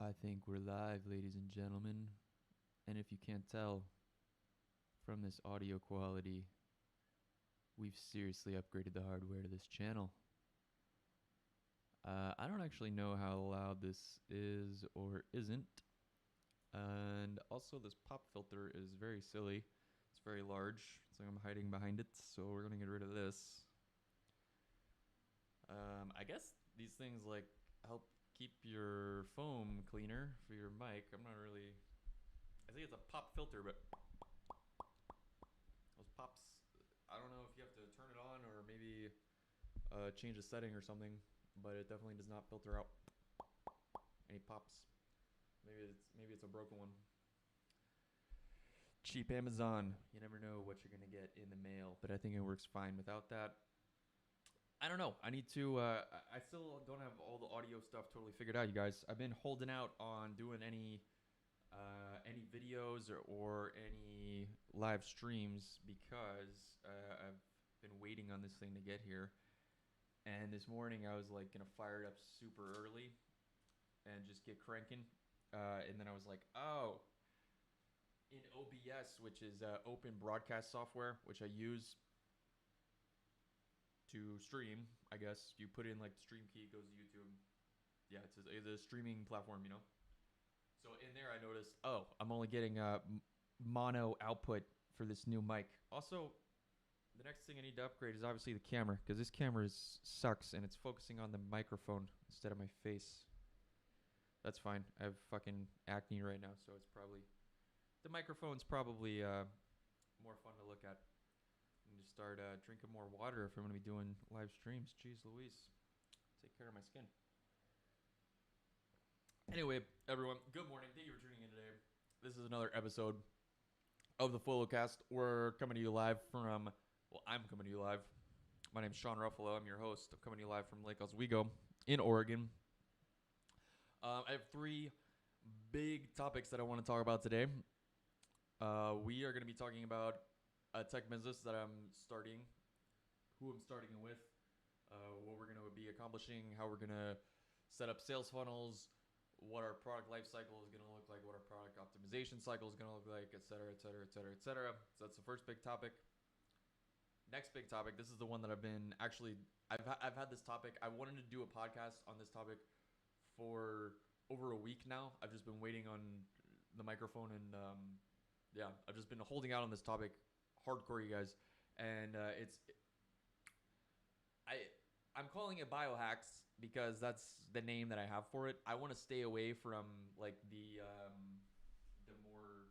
I think we're live, ladies and gentlemen. And if you can't tell from this audio quality, we've seriously upgraded the hardware to this channel. I don't actually know how loud this is or isn't. And also, this pop filter is very silly. It's very large, so I'm hiding behind it, so we're gonna get rid of this. I guess these things like help keep your foam cleaner for your mic. I'm not really. I think it's a pop filter, but those pops. I don't know if you have to turn it on or maybe change the setting or something, but it definitely does not filter out any pops. Maybe it's a broken one. Cheap Amazon. You never know what you're gonna get in the mail, but I think it works fine without that. I don't know. I need to. I still don't have all the audio stuff totally figured out, you guys. I've been holding out on doing any videos or any live streams because I've been waiting on this thing to get here. And this morning I was like gonna fire it up super early and just get cranking. And then I was like, oh, in OBS, which is open broadcast software, which I use to stream, I guess. You put in like the stream key, it goes to YouTube. Yeah, it's a streaming platform. So in there, I noticed, oh, I'm only getting mono output for this new mic. Also, the next thing I need to upgrade is obviously the camera, because this camera sucks and it's focusing on the microphone instead of my face. That's fine. I have fucking acne right now, so it's probably the microphone's probably more fun to look at. And just start drinking more water if I'm gonna be doing live streams. Jeez Louise, take care of my skin. Anyway, everyone, good morning. Thank you for tuning in today. This is another episode of the FOLO cast. We're coming to you live from, I'm coming to you live. My name's Sean Ruffalo. I'm your host. I'm coming to you live from Lake Oswego in Oregon. I have three big topics that I want to talk about today. We are going to be talking about a tech business that I'm starting, who I'm starting it with, what we're going to be accomplishing, how we're going to set up sales funnels, what our product life cycle is going to look like, what our product optimization cycle is going to look like, et cetera, et cetera, et cetera, et cetera. So that's the first big topic. Next big topic, this is the one that I've had this topic. I wanted to do a podcast on this topic for over a week now. I've just been waiting on the microphone and I've just been holding out on this topic hardcore, you guys. And I'm calling it Biohacks because that's the name that I have for it. I want to stay away from like the more.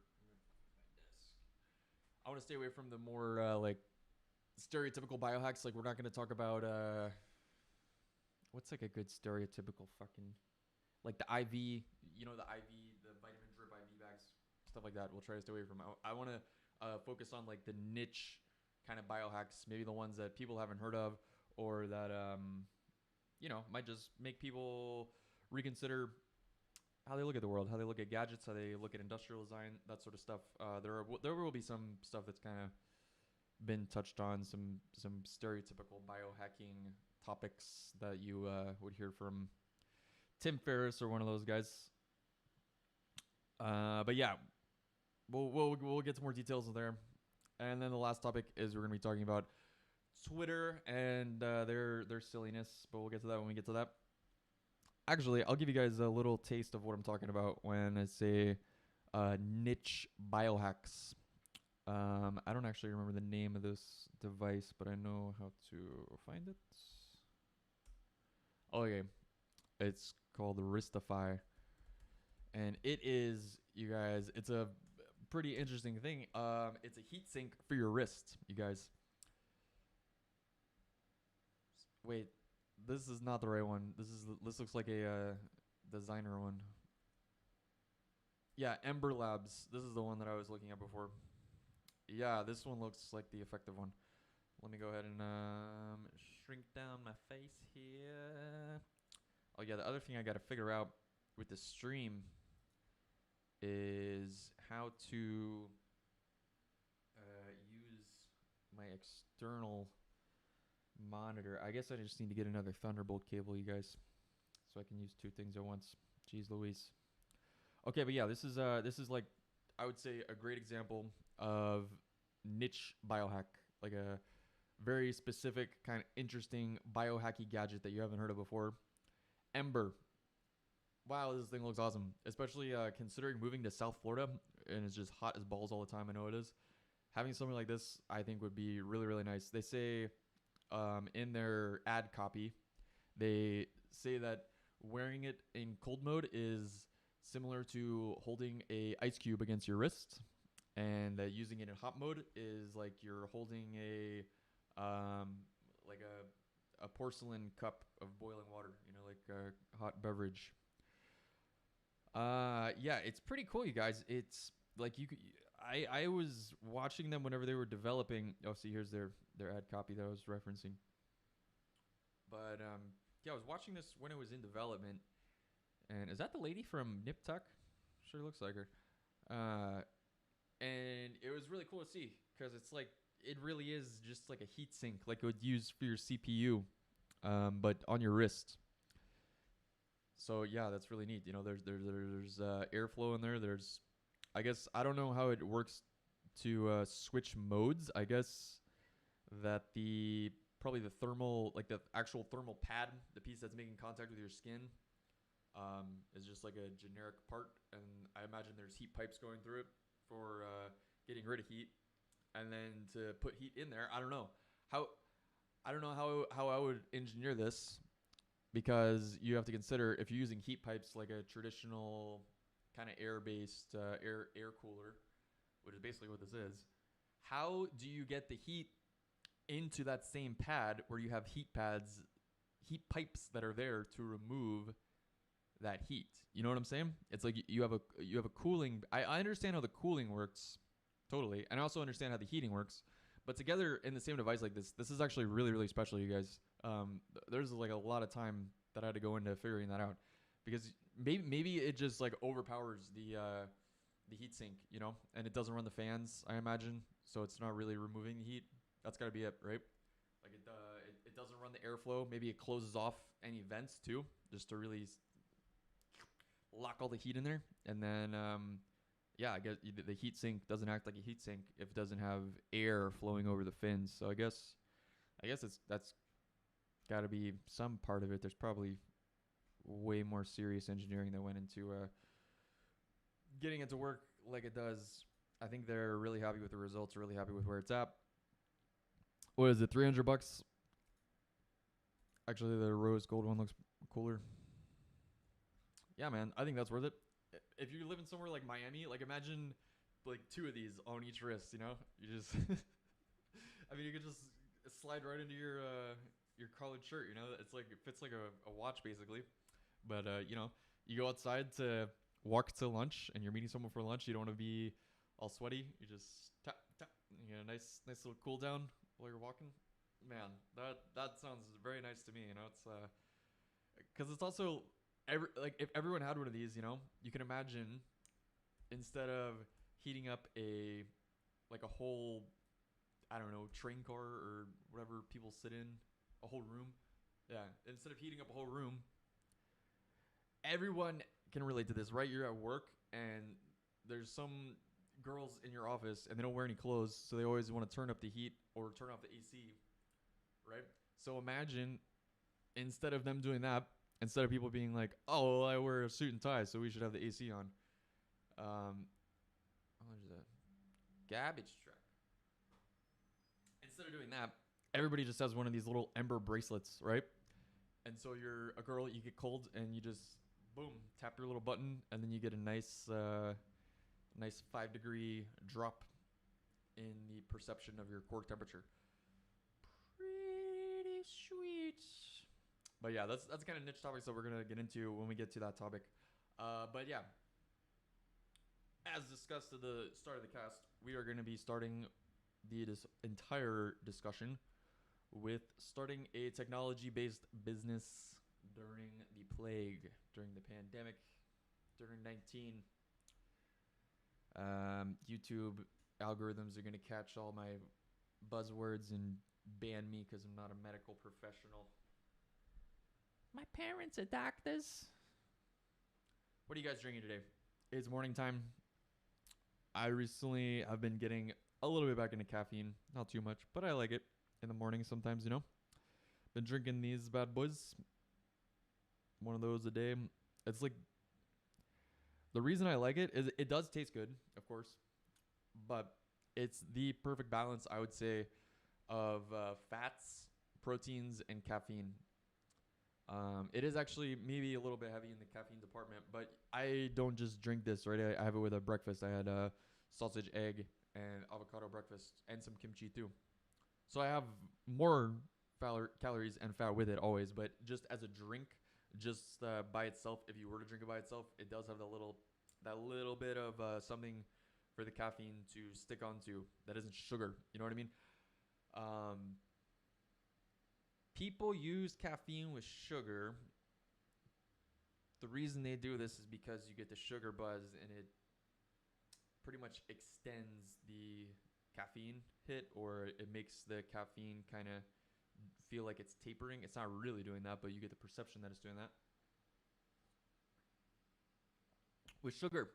I want to stay away from the more like stereotypical biohacks. Like we're not going to talk about what's like a good stereotypical fucking like the IV, the IV, the vitamin drip IV bags, stuff like that. We'll try to stay away from. I want to focus on like the niche kind of biohacks, maybe the ones that people haven't heard of, or that might just make people reconsider how they look at the world, how they look at gadgets, how they look at industrial design, that sort of stuff. There will be some stuff that's kind of been touched on, some stereotypical biohacking topics that you would hear from Tim Ferriss or one of those guys. But yeah, we'll get some more details there. And then the last topic is we're going to be talking about Twitter and their silliness, but we'll get to that when we get to that. Actually, I'll give you guys a little taste of what I'm talking about when I say niche biohacks. I don't actually remember the name of this device, but I know how to find it. Okay, it's called the Wristify. And it is, you guys, it's a pretty interesting thing. It's a heat sink for your wrist, you guys. Wait, this is not the right one. This looks like a designer one. Yeah, Ember Labs. This is the one that I was looking at before. Yeah, this one looks like the effective one. Let me go ahead and shrink down my face here. Oh yeah, the other thing I got to figure out with the stream is how to use my external monitor. I guess I just need to get another Thunderbolt cable, you guys, so I can use two things at once. Jeez Louise. Okay, but yeah, this is like I would say a great example of niche biohack, like a very specific kind of interesting biohacky gadget that you haven't heard of before. Ember. Wow, this thing looks awesome, especially considering moving to South Florida and it's just hot as balls all the time. I know it is. Having something like this, I think, would be really, really nice. They say in their ad copy, they say that wearing it in cold mode is similar to holding a ice cube against your wrist, and using it in hot mode is like you're holding like a porcelain cup of boiling water, like a hot beverage. Yeah, it's pretty cool, you guys. It's like you could. I was watching them whenever they were developing. Oh, see, here's their ad copy that I was referencing. But yeah, I was watching this when it was in development. And is that the lady from Nip Tuck? Sure looks like her. Uh, and it was really cool to see because it's like it really is just like a heat sink, like it would use for your CPU, but on your wrist. So yeah, that's really neat. There's airflow in there. There's, I guess I don't know how it works to switch modes. I guess that the probably the thermal, like the actual thermal pad, the piece that's making contact with your skin, is just like a generic part, and I imagine there's heat pipes going through it for getting rid of heat, and then to put heat in there. How I don't know how I would engineer this because you have to consider if you're using heat pipes like a traditional kind of air-based air cooler, which is basically what this is. How do you get the heat into that same pad where you have heat pads, heat pipes that are there to remove that heat? You know what I'm saying? It's like you have a cooling. I understand how the cooling works totally, and I also understand how the heating works. But together in the same device like this is actually really really special, you guys. There's like a lot of time that I had to go into figuring that out because maybe it just like overpowers the heat sink, and it doesn't run the fans, I imagine, so it's not really removing the heat. That's got to be it, right? Like it doesn't run the airflow. Maybe it closes off any vents too, just to really lock all the heat in there. And then yeah, I guess the heat sink doesn't act like a heat sink if it doesn't have air flowing over the fins. So I guess that's got to be some part of it. There's probably way more serious engineering that went into getting it to work like it does. I think they're really happy with the results, really happy with where it's at. What is it, $300? Actually, the rose gold one looks cooler. Yeah, man, I think that's worth it. If you're living somewhere like Miami, like imagine like two of these on each wrist. You just, I mean, you could just slide right into your collared shirt. It's like it fits like a watch basically. But you go outside to walk to lunch, and you're meeting someone for lunch. You don't want to be all sweaty. You just tap tap. You get a nice little cool down while you're walking. Man, that sounds very nice to me. It's because it's also like if everyone had one of these, you can imagine instead of heating up a whole, I don't know, train car or whatever people sit in, a whole room. Yeah, instead of heating up a whole room, everyone can relate to this, right? You're at work and there's some girls in your office and they don't wear any clothes, so they always want to turn up the heat or turn off the AC, right? So imagine instead of them doing that, instead of people being like, "Oh, well, I wear a suit and tie, so we should have the AC on." What is that? Garbage truck. Instead of doing that, everybody just has one of these little Ember bracelets, right? And so you're a girl, you get cold, and you just boom, tap your little button, and then you get a nice 5-degree drop in the perception of your core temperature. Pretty sweet. But yeah, that's kind of niche topics that we're gonna get into when we get to that topic. But yeah, as discussed at the start of the cast, we are going to be starting this entire discussion with starting a technology-based business during the plague, during the pandemic, during 19. YouTube algorithms are going to catch all my buzzwords and ban me because I'm not a medical professional. My parents are doctors. What are you guys drinking today? It's morning time. I recently have been getting a little bit back into caffeine. Not too much, but I like it in the morning sometimes, you know. Been drinking these bad boys. One of those a day. It's like the reason I like it is it does taste good, of course, but it's the perfect balance, I would say, of fats, proteins, and caffeine. It is actually maybe a little bit heavy in the caffeine department, but I don't just drink this, right? I have it with a breakfast. I had a sausage, egg, and avocado breakfast, and some kimchi too. So I have more calories and fat with it always, but just as a drink, just by itself, if you were to drink it by itself, it does have that little bit of something for the caffeine to stick onto that isn't sugar. You know what I mean? Um, People use caffeine with sugar. The reason they do this is because you get the sugar buzz and it pretty much extends the caffeine hit, or it makes the caffeine kind of feel like it's tapering. It's not really doing that, but you get the perception that it's doing that with sugar.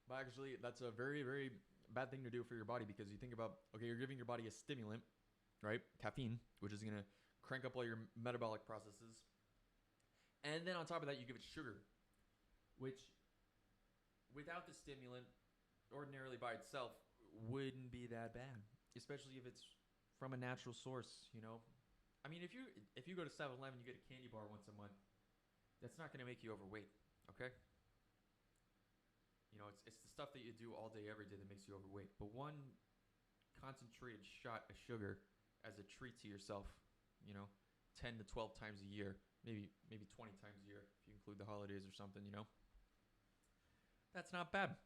But actually, that's a very, very bad thing to do for your body, because you think about, okay, you're giving your body a stimulant, right? Caffeine, which is going to crank up all your metabolic processes. And then on top of that, you give it sugar, which without the stimulant, ordinarily by itself, wouldn't be that bad, especially if it's from a natural source, you know? I mean, if you go to 7-Eleven, you get a candy bar once a month, that's not going to make you overweight, okay? You know, it's the stuff that you do all day, every day that makes you overweight. But one concentrated shot of sugar as a treat to yourself, you know, 10 to 12 times a year, maybe 20 times a year if you include the holidays or something, you know, that's not bad.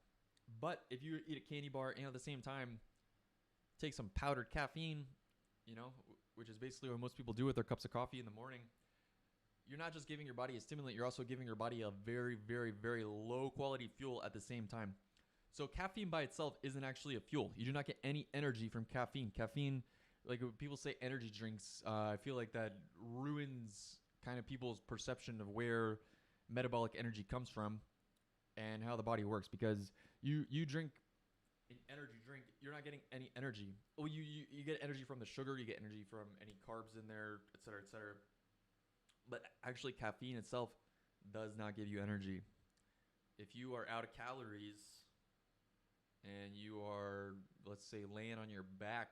But if you eat a candy bar and at the same time take some powdered caffeine, you know, which is basically what most people do with their cups of coffee in the morning, you're not just giving your body a stimulant, you're also giving your body a very, very, very low quality fuel at the same time. So caffeine by itself isn't actually a fuel. You do not get any energy from caffeine. Caffeine, like when people say energy drinks, I feel like that ruins kind of people's perception of where metabolic energy comes from and how the body works. Because you drink an energy drink, you're not getting any energy. Oh, you get energy from the sugar, you get energy from any carbs in there, et cetera, et cetera. But actually, caffeine itself does not give you energy. If you are out of calories and you are, let's say, laying on your back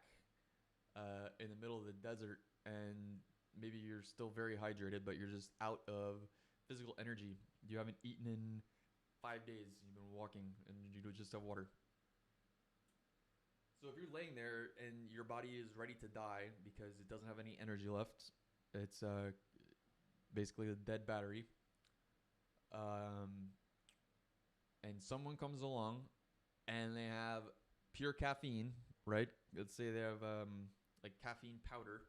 in the middle of the desert, and maybe you're still very hydrated, but you're just out of physical energy, you haven't eaten in 5 days, you've been walking, and you just have water. So if you're laying there and your body is ready to die because it doesn't have any energy left, it's basically a dead battery. And someone comes along and they have pure caffeine, right? Let's say they have like caffeine powder,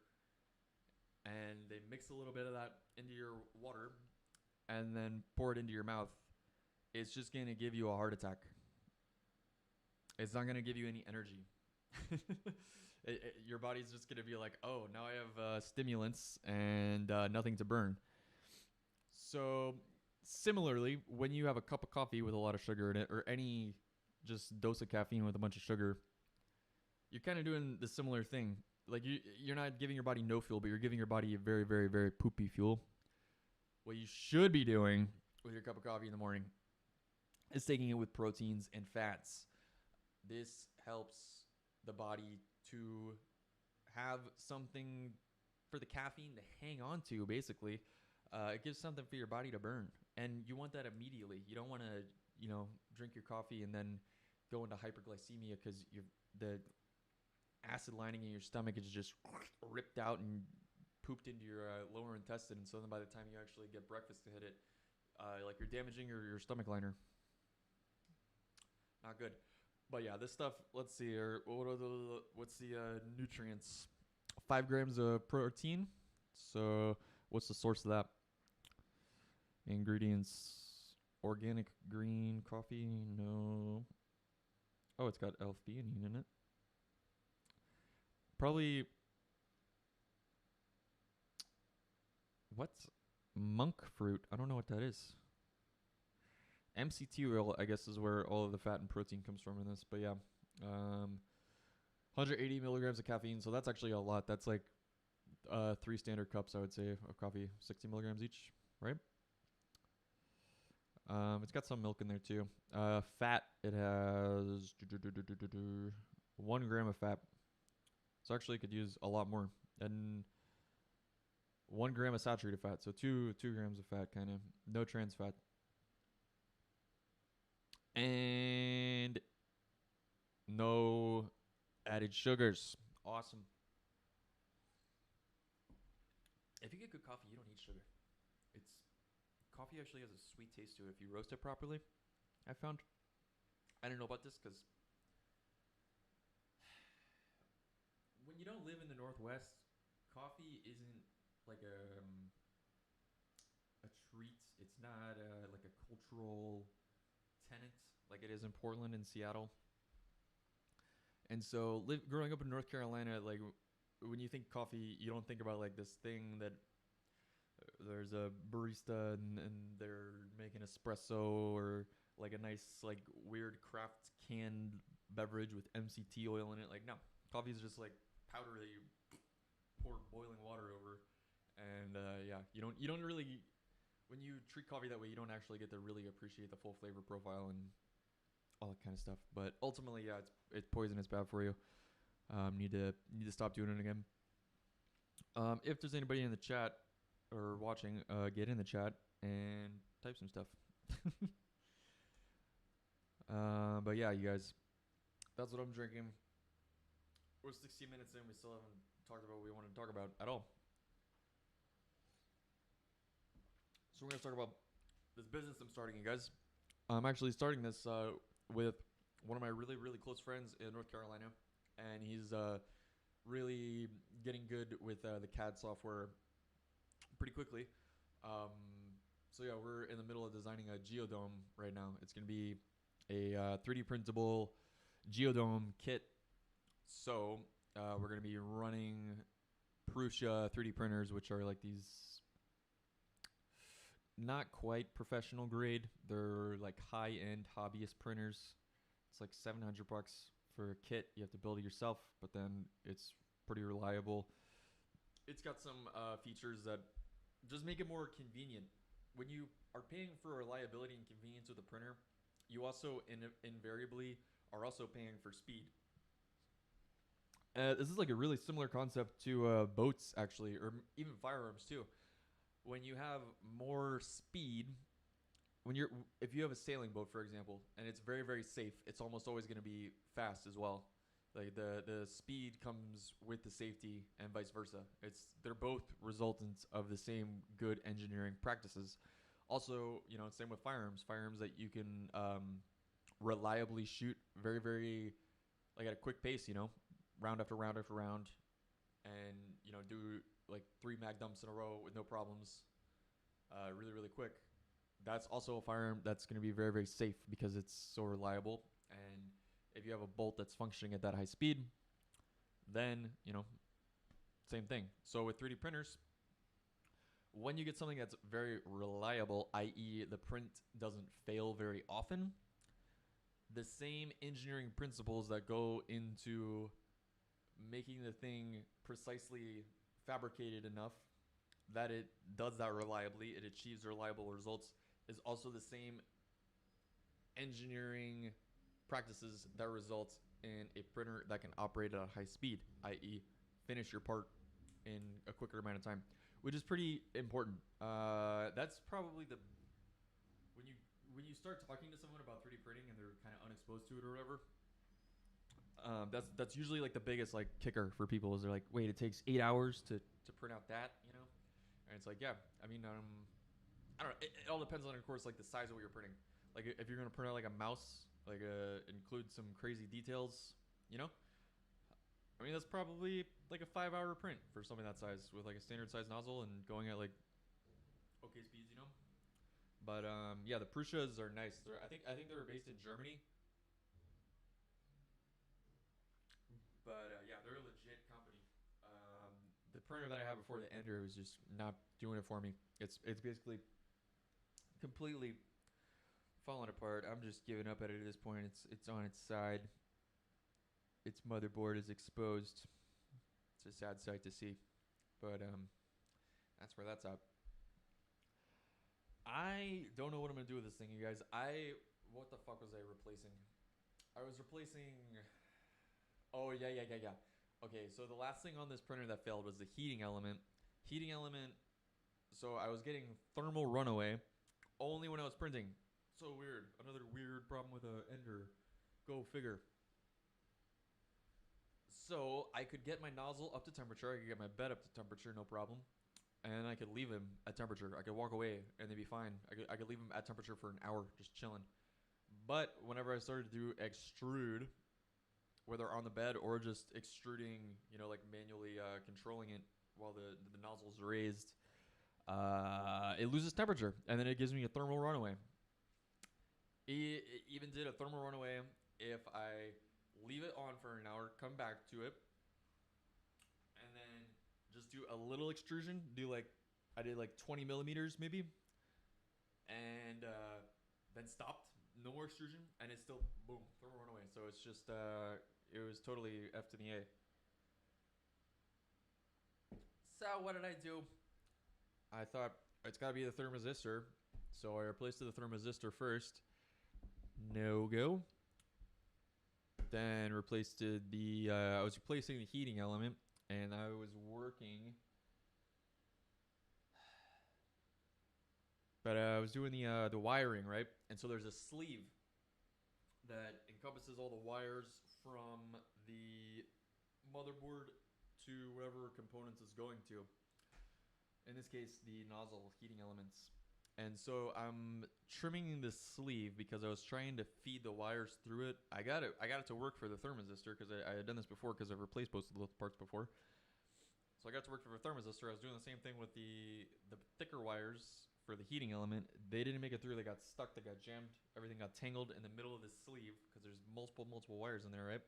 and they mix a little bit of that into your water and then pour it into your mouth. It's just going to give you a heart attack. It's not going to give you any energy. Your body's just going to be like, oh, now I have stimulants and nothing to burn. So similarly, when you have a cup of coffee with a lot of sugar in it, or any just dose of caffeine with a bunch of sugar, you're kind of doing the similar thing. Like you're not giving your body no fuel, but you're giving your body a very, very, very poopy fuel. What you should be doing with your cup of coffee in the morning is taking it with proteins and fats. This helps the body to have something for the caffeine to hang on to, basically. It gives something for your body to burn, and you want that immediately. You don't want to, drink your coffee and then go into hyperglycemia because the acid lining in your stomach is just ripped out and pooped into your lower intestine. So then by the time you actually get breakfast to hit it, like you're damaging your stomach liner. Not good. But yeah, this stuff, let's see here. What's the nutrients? 5 grams of protein. So what's the source of that? Ingredients: organic green coffee. No. Oh, it's got L-theanine in it. Probably. What's monk fruit? I don't know what that is. MCT oil, I guess, is where all of the fat and protein comes from in this. But yeah, 180 milligrams of caffeine. So that's actually a lot. That's like 3 standard cups, I would say, of coffee, 60 milligrams each, right? It's got some milk in there too. Fat, it has 1 gram of fat. So actually, it could use a lot more. And 1 gram of saturated fat, so 2 grams of fat, kind of. No trans fat. And no added sugars. Awesome. If you get good coffee, you don't need sugar. It's coffee actually has a sweet taste to it if you roast it properly. I found. I didn't know about this because when you don't live in the Northwest, coffee isn't like a treat. It's not like a cultural tenant like it is in Portland and Seattle. And so, growing up in North Carolina, like when you think coffee, you don't think about like this thing that there's a barista and they're making espresso or like a nice like weird craft canned beverage with MCT oil in it. Like no, coffee is just like powder that you pour boiling water over, and yeah, you don't really when you treat coffee that way, you don't actually get to really appreciate the full flavor profile and all that kind of stuff. But ultimately, yeah, it's poison. It's bad for you. Need to stop doing it again. If there's anybody in the chat or watching, get in the chat and type some stuff. But yeah, you guys, that's what I'm drinking. We're 16 minutes in. We still haven't talked about what we wanted to talk about at all. So we're gonna talk about this business I'm starting, you guys. I'm actually starting this with one of my really, really close friends in North Carolina, and he's really getting good with the CAD software pretty quickly. So yeah, we're in the middle of designing a geodome right now. It's going to be a 3D printable geodome kit. So we're going to be running Prusa 3D printers, which are like these not quite professional grade. They're like high-end hobbyist printers. It's like $700 for a kit. You have to build it yourself, but then it's pretty reliable. It's got some features that just make it more convenient. When you are paying for reliability and convenience with a printer, you also invariably are also paying for speed. This is like a really similar concept to boats, actually, or even firearms too. When you have more speed, if you have a sailing boat, for example, and it's very, very safe, it's almost always going to be fast as well. Like the speed comes with the safety and vice versa. They're both resultants of the same good engineering practices. Also, same with firearms. Firearms that you can reliably shoot very, very like at a quick pace. Round after round after round, and do like 3 mag dumps in a row with no problems, really, really quick. That's also a firearm that's going to be very, very safe because it's so reliable. And if you have a bolt that's functioning at that high speed, then, same thing. So with 3D printers, when you get something that's very reliable, i.e. the print doesn't fail very often, the same engineering principles that go into making the thing precisely fabricated enough that it does that reliably, it achieves reliable results, is also the same engineering practices that result in a printer that can operate at a high speed, i.e. finish your part in a quicker amount of time, which is pretty important. That's probably when you start talking to someone about 3D printing and they're kind of unexposed to it or whatever, that's usually like the biggest like kicker for people is they're like, wait, it takes 8 hours to print out that, and it's like, yeah, I mean, I don't know. It all depends on, of course, like the size of what you're printing. Like if you're gonna print out like a mouse, like include some crazy details, I mean, that's probably like a 5-hour print for something that size with like a standard size nozzle and going at like okay speeds, But yeah, the Prusas are nice. I think they were based in Germany. But yeah, they're a legit company. The printer that I had before the Ender was just not doing it for me. It's basically completely falling apart. I'm just giving up at it at this point. It's on its side. Its motherboard is exposed. It's a sad sight to see, but that's where that's at. I don't know what I'm gonna do with this thing, you guys. What the fuck was I replacing? I was replacing. Oh yeah. Okay, so the last thing on this printer that failed was the heating element. Heating element. So I was getting thermal runaway only when I was printing. So weird. Another weird problem with a ender. Go figure. So I could get my nozzle up to temperature. I could get my bed up to temperature, no problem. And I could leave him at temperature. I could walk away and they'd be fine. I could leave him at temperature for an hour, just chilling. But whenever I started to extrude, whether on the bed or just extruding, like manually controlling it while the nozzle's raised, it loses temperature and then it gives me a thermal runaway. It even did a thermal runaway if I leave it on for an hour, come back to it, and then just do a little extrusion. I did like 20 millimeters maybe, and then stopped. No more extrusion, and it's still boom, thermal runaway. So it's just it was totally F to the A. So what did I do? I thought it's got to be the thermistor, so I replaced the thermistor first. No go. Then replaced I was replacing the heating element, and I was working. But I was doing the wiring, right? And so there's a sleeve that encompasses all the wires from the motherboard to whatever components it's going to. In this case, the nozzle heating elements. And so I'm trimming the sleeve because I was trying to feed the wires through it. I got it to work for the thermistor because I had done this before because I've replaced most of those parts before. So I got to work for the thermistor. I was doing the same thing with the thicker wires for the heating element. They didn't make it through. They got stuck. They got jammed. Everything got tangled in the middle of the sleeve because there's multiple wires in there, right?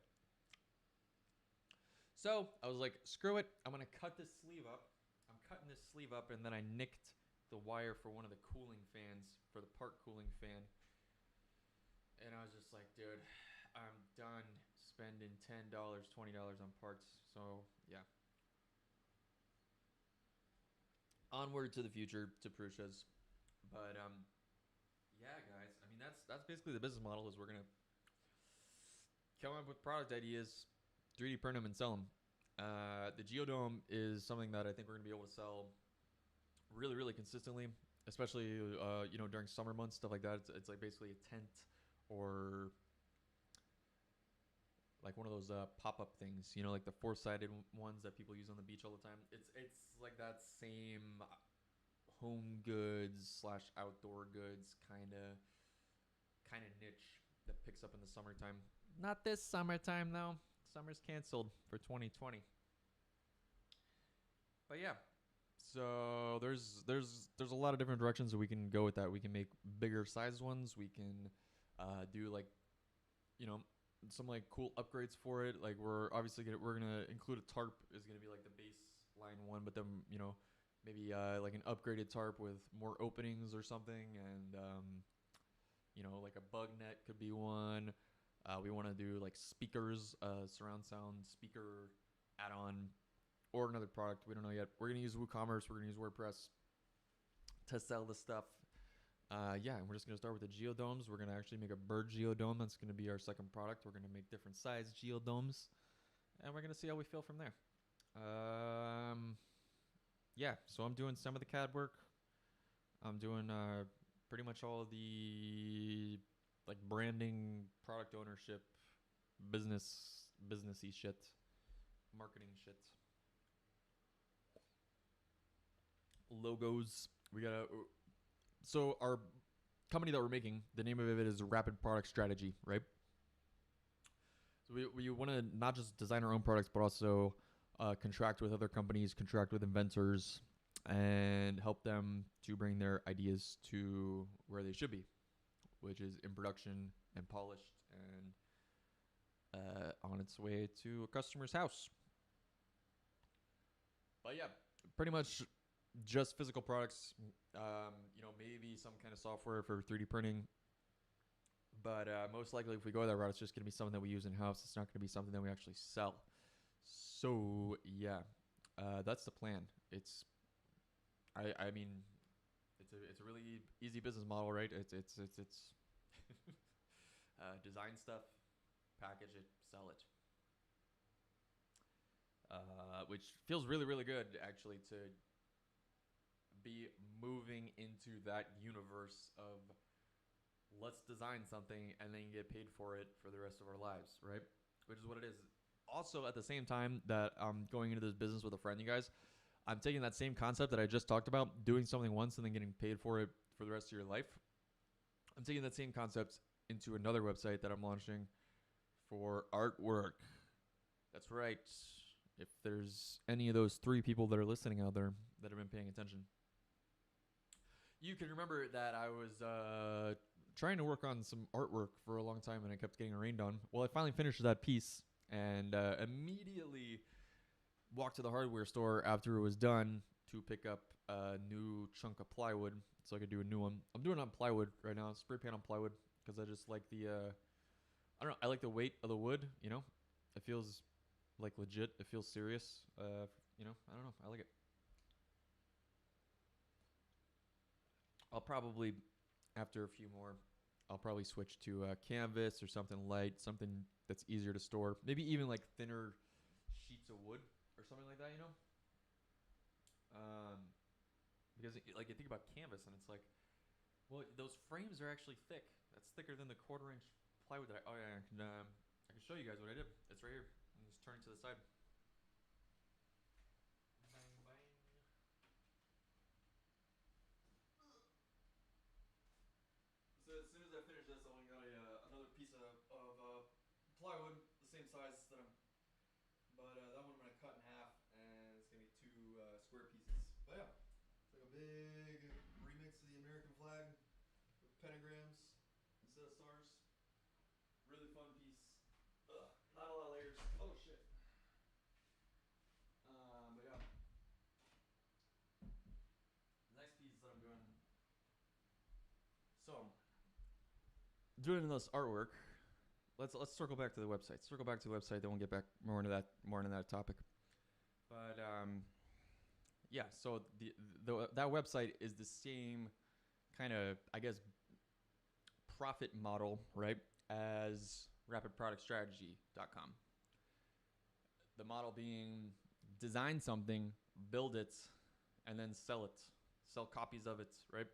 So I was like, screw it. I'm going to cut this sleeve up. I'm cutting this sleeve up, and then I nicked the wire for one of the cooling fans, for the part cooling fan. And I was just like, dude, I'm done spending $10, $20 on parts. So yeah. Onward to the future, to Prussia's. But yeah, guys. I mean, that's basically the business model. Is we're gonna come up with product ideas, 3D print them, and sell them. The Geodome is something that I think we're gonna be able to sell really, really consistently, especially during summer months, stuff like that. It's like basically a tent or like one of those pop-up things, like the four-sided ones that people use on the beach all the time. It's like that same home goods / outdoor goods kind of niche that picks up in the summertime. Not this summertime though. Summer's canceled for 2020. But yeah, so there's a lot of different directions that we can go with that. We can make bigger sized ones. We can do like some like cool upgrades for it. Like we're gonna include a tarp is gonna be like the baseline one, but then maybe like an upgraded tarp with more openings or something, and like a bug net could be one. We want to do like speakers, surround sound speaker add-on, or another product. We don't know yet. We're gonna use WooCommerce. We're gonna use WordPress to sell the stuff. Yeah, and we're just going to start with the geodomes. We're going to actually make a bird geodome. That's going to be our second product. We're going to make different size geodomes, and we're going to see how we feel from there. Yeah, so I'm doing some of the CAD work. I'm doing pretty much all of the like branding, product ownership, businessy shit, marketing shit, logos. So our company that we're making, the name of it is Rapid Product Strategy, right? So we want to not just design our own products, but also contract with other companies, contract with inventors, and help them to bring their ideas to where they should be, which is in production and polished and on its way to a customer's house. But yeah, pretty much just physical products, maybe some kind of software for 3D printing, But most likely, if we go that route, it's just going to be something that we use in house. It's not going to be something that we actually sell. So yeah, that's the plan. I mean, it's a really easy business model, right? It's design stuff, package it, sell it. Which feels really, really good, actually, to be moving into that universe of let's design something and then get paid for it for the rest of our lives, right? Which is what it is. Also, at the same time that I'm going into this business with a friend, you guys, I'm taking that same concept that I just talked about, doing something once and then getting paid for it for the rest of your life. I'm taking that same concept into another website that I'm launching for artwork. That's right. If there's any of those 3 people that are listening out there that have been paying attention, you can remember that I was trying to work on some artwork for a long time and I kept getting rained on. Well, I finally finished that piece and immediately walked to the hardware store after it was done to pick up a new chunk of plywood so I could do a new one. I'm doing it on plywood right now, spray paint on plywood, because I just like the, I don't know, I like the weight of the wood, you know? It feels like legit. It feels serious. You know, I don't know. I like it. I'll probably, after a few more, I'll probably switch to canvas or something light, something that's easier to store. Maybe even like thinner sheets of wood or something like that, you know? Because like you think about canvas and it's like, well, those frames are actually thick. That's thicker than the 1/4 inch plywood that oh yeah, I can show you guys what I did. It's right here. I'm just turning to the side. Bang, bang. So as soon as I finish this, I only got another piece of plywood the same size that I'm. But that one I'm gonna cut in half, and it's gonna be 2 square pieces. But yeah, it's like a big remix of the American flag with pentagrams instead of stars. Really fun piece. Ugh, not a lot of layers. Oh shit. But yeah, the next piece that I'm doing. So, doing this artwork. Let's circle back to the website. Circle back to the website. Then we'll get back more into that topic. But yeah. So that website is the same kind of, I guess, profit model, right, as rapidproductstrategy.com. The model being design something, build it, and then sell it. Sell copies of it, right?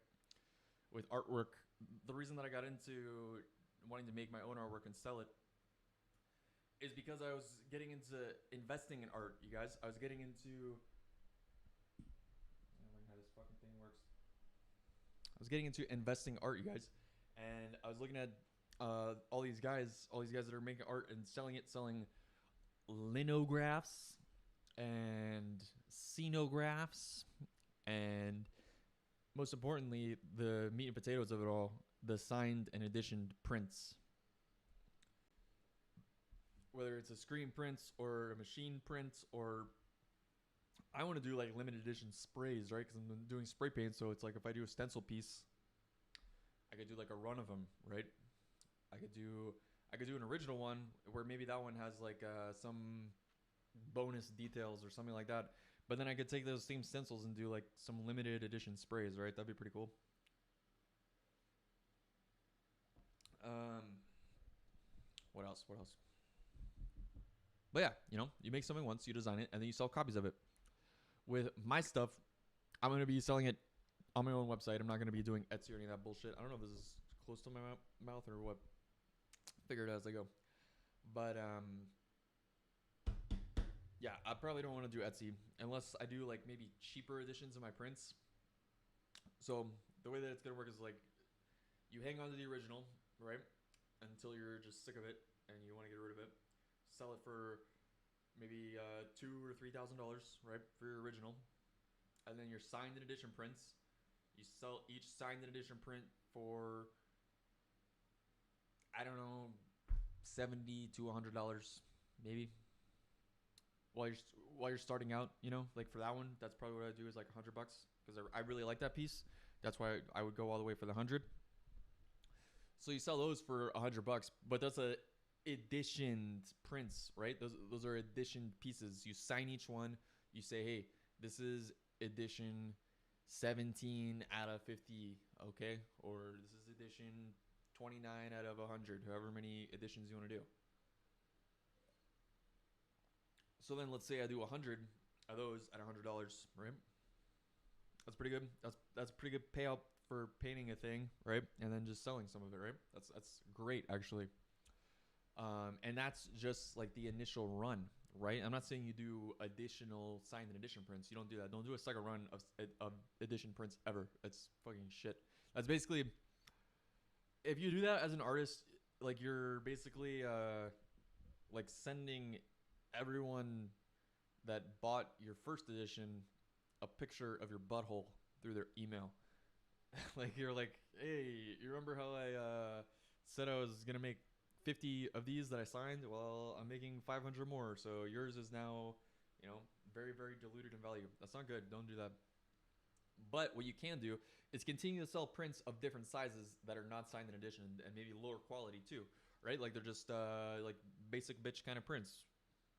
With artwork, the reason that I got into wanting to make my own artwork and sell it is because I was getting into investing in art, you guys. I was getting into I don't know how this fucking thing works. I was getting into investing art, you guys, and I was looking at all these guys that are making art and selling linographs and scenographs, and most importantly, the meat and potatoes of it all, the signed and editioned prints. Whether it's a screen prints or a machine prints, or I want to do like limited edition sprays, right? Because I'm doing spray paint, so it's like if I do a stencil piece, I could do like a run of them, right? I could do an original one where maybe that one has like some bonus details or something like that. But then I could take those same stencils and do like some limited edition sprays, right? That'd be pretty cool. What else? What else? But yeah, you know, you make something once, you design it, and then you sell copies of it. With my stuff, I'm going to be selling it on my own website. I'm not going to be doing Etsy or any of that bullshit. I don't know if this is close to my mouth or what. Figure it out as I go. But yeah, I probably don't want to do Etsy unless I do like maybe cheaper editions of my prints. So the way that it's gonna work is like you hang on to the original, right, until you're just sick of it and you want to get rid of it. Sell it for maybe $2,000 or $3,000, right, for your original, and then your signed and edition prints. You sell each signed and edition print for, I don't know, $70 to $100, maybe. While you're starting out, you know, like for that one, that's probably what I do is like $100 because I really like that piece. That's why I would go all the way for the 100. So you sell those for $100, but that's a editioned prints, right? Those are edition pieces. You sign each one. You say, hey, this is edition 17 out of 50, okay? Or this is edition 29 out of 100, however many editions you want to do. So then let's say I do 100 of those at $100, right? That's pretty good. That's pretty good payout for painting a thing, right? And then just selling some of it, right? That's great actually. And that's just like the initial run, right? I'm not saying you do additional signed and edition prints. You don't do that. Don't do a second run of edition prints ever. That's fucking shit. That's basically, if you do that as an artist, like you're basically like sending everyone that bought your first edition a picture of your butthole through their email. Like you're like, hey, you remember how I said I was gonna make 50 of these that I signed? Well, I'm making 500 more, so yours is now, very, very diluted in value. That's not good. Don't do that. But what you can do is continue to sell prints of different sizes that are not signed in edition and maybe lower quality too, right? Like they're just like basic bitch kind of prints,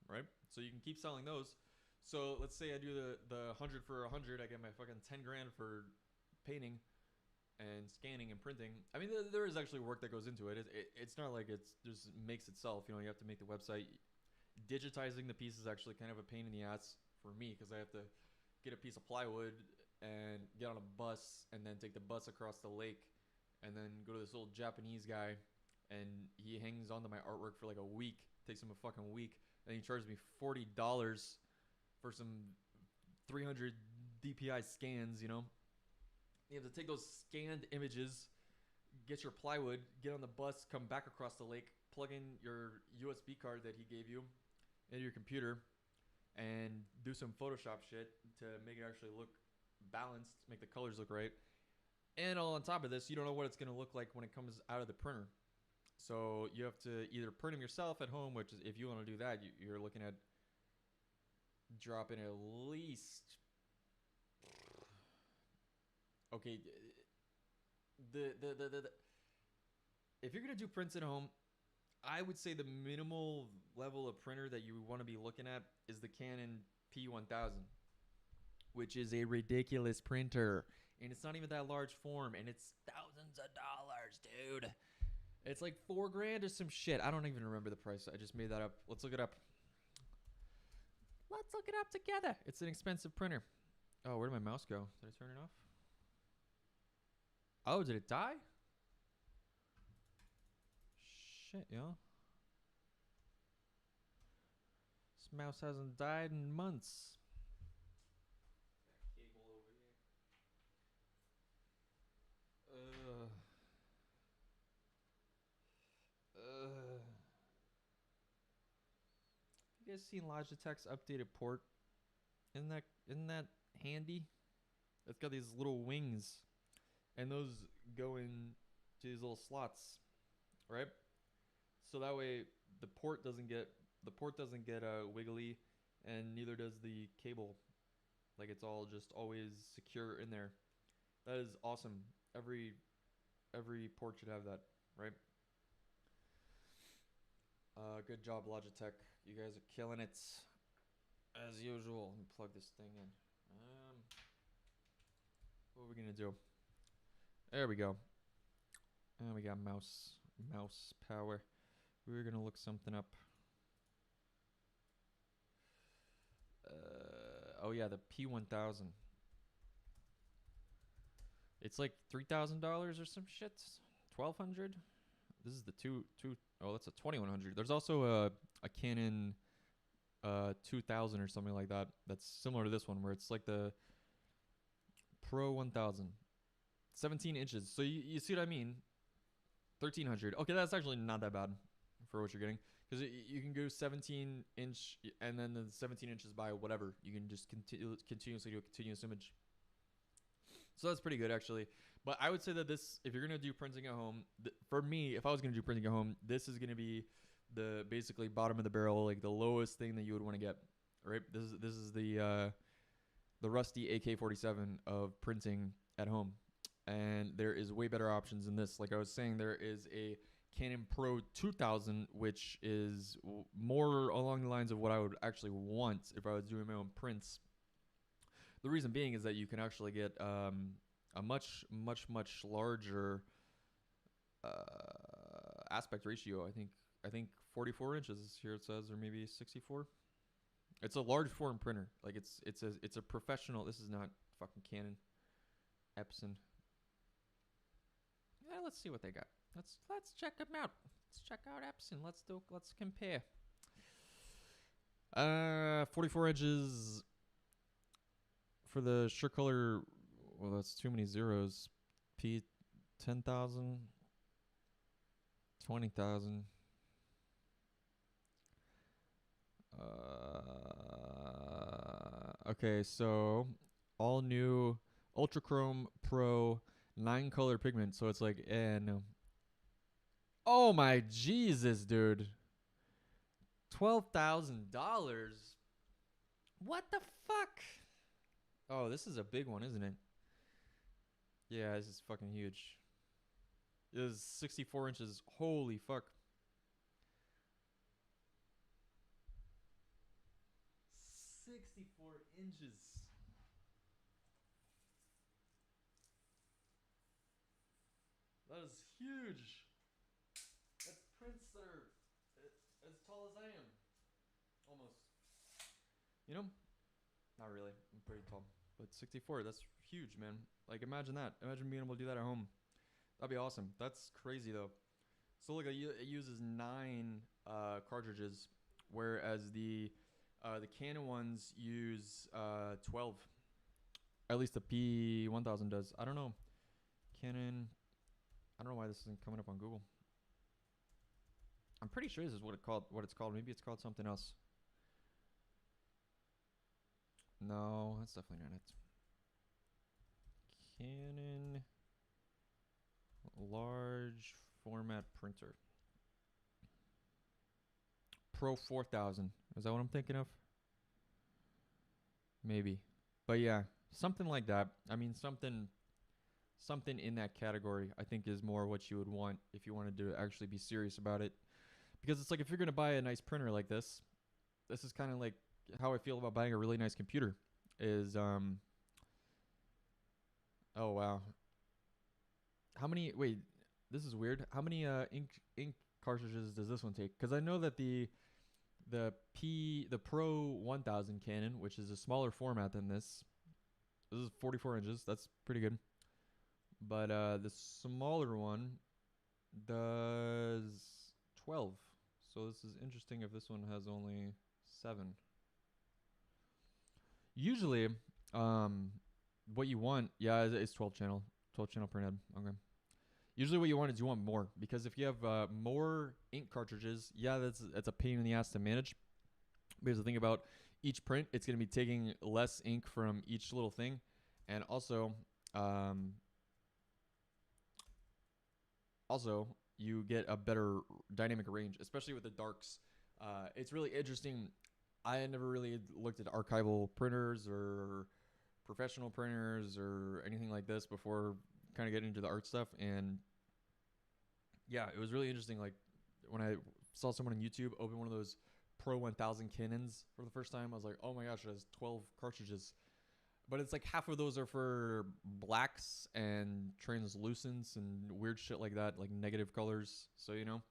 right? So you can keep selling those. So let's say I do the 100 for 100, I get my fucking 10 grand for painting and scanning and printing. I mean, there is actually work that goes into it. It's not like it's just makes itself. You have to make the website. Digitizing the piece is actually kind of a pain in the ass for me because I have to get a piece of plywood and get on a bus and then take the bus across the lake and then go to this old Japanese guy and he hangs onto my artwork for like a week. Takes him a fucking week and he charges me $40 for some 300 DPI scans. You have to take those scanned images, get your plywood, get on the bus, come back across the lake, plug in your USB card that he gave you into your computer, and do some Photoshop shit to make it actually look balanced, make the colors look right. And all on top of this, you don't know what it's going to look like when it comes out of the printer. So you have to either print them yourself at home, which is, if you want to do that, you're looking at dropping at least... Okay, if you're gonna do prints at home, I would say the minimal level of printer that you want to be looking at is the Canon P1000, which is a ridiculous printer, and it's not even that large form, and it's thousands of dollars, dude. It's like $4,000 or some shit. I don't even remember the price. I just made that up. Let's look it up. Let's look it up together. It's an expensive printer. Oh, where did my mouse go? Did I turn it off? Oh, did it die? Shit, yo. This mouse hasn't died in months. That cable over here. You guys seen Logitech's updated port? Isn't that handy? It's got these little wings. And those go in to these little slots, right? So that way the port doesn't get wiggly, and neither does the cable. Like it's all just always secure in there. That is awesome. Every port should have that, right? Good job, Logitech. You guys are killing it as usual. Let me plug this thing in. What are we gonna do? There we go. And we got mouse power. We're gonna look something up. Oh yeah, the P1000. It's like $3,000 or some shit. $1,200. This is the two. Oh, that's a 2100. There's also a Canon 2000 or something like that. That's similar to this one, where it's like the Pro 1000. 17 inches. So you see what I mean? 1300. Okay, that's actually not that bad for what you're getting, because you can go 17 inch and then the 17 inches by whatever. You can just continuously do a continuous image. So that's pretty good actually. But I would say that this, if you're gonna do printing at home, for me, if I was gonna do printing at home, this is gonna be the basically bottom of the barrel, like the lowest thing that you would want to get. Right? This is the rusty AK-47 of printing at home. and there is way better options than this. Like I was saying, there is a Canon Pro 2000, which is more along the lines of what I would actually want if I was doing my own prints. The reason being is that you can actually get a much larger aspect ratio. I think 44 inches here it says, or maybe 64. It's a large form printer. Like it's a professional. This is not fucking Canon, Epson. Yeah, let's see what they got. Let's check them out. Let's check out Epson. Let's compare. 44 inches for the sure color. Well, that's too many zeros. P 10,000, 20,000. Okay, so all new Ultra Chrome Pro 9 color pigment. So it's like, no. Oh my Jesus, dude. $12,000. What the fuck? Oh, this is a big one, isn't it? Yeah, this is fucking huge. This is 64 inches. Holy fuck. 64 inches. That is huge. That's prints that are as tall as I am. Almost. You know? Not really. I'm pretty tall. But 64, that's huge, man. Like, imagine that. Imagine being able to do that at home. That'd be awesome. That's crazy, though. So, look, it uses 9 cartridges, whereas the Canon ones use 12. At least the P1000 does. I don't know. Canon. I don't know why this isn't coming up on Google. I'm pretty sure this is what it's called. Maybe it's called something else. No, that's definitely not it. Canon large format printer. Pro 4000. Is that what I'm thinking of? Maybe. But yeah, something like that. I mean, something in that category, I think, is more what you would want if you wanted to actually be serious about it. Because it's like, if you're going to buy a nice printer like this is kind of like how I feel about buying a really nice computer is, oh wow. How many, wait, this is weird. How many ink cartridges does this one take? Because I know that the Pro 1000 Canon, which is a smaller format than this is 44 inches. That's pretty good. But the smaller one does 12. So this is interesting if this one has only 7. Usually, what you want, yeah, it's 12 channel printhead. Okay. Usually what you want is you want more, because if you have more ink cartridges, yeah, that's a pain in the ass to manage. Because the thing about each print, it's going to be taking less ink from each little thing, and also you get a better dynamic range, especially with the darks. It's really interesting. I had never really looked at archival printers or professional printers or anything like this before kind of getting into the art stuff. And yeah, it was really interesting. Like, when I saw someone on YouTube open one of those Pro 1000 Canons for the first time, I was like, oh my gosh, it has 12 cartridges. But it's like half of those are for blacks and translucents and weird shit like that, like negative colors. So, you know,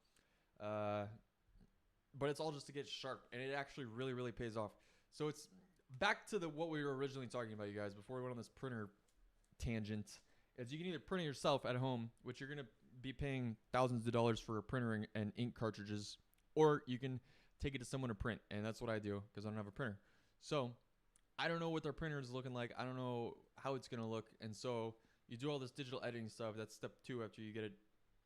but it's all just to get sharp, and it actually really, really pays off. So it's back to what we were originally talking about, you guys, before we went on this printer tangent. Is you can either print it yourself at home, which you're going to be paying thousands of dollars for a printer and ink cartridges, or you can take it to someone to print, and that's what I do because I don't have a printer. So I don't know what their printer is looking like. I don't know how it's going to look. And so you do all this digital editing stuff. That's step 2 after you get it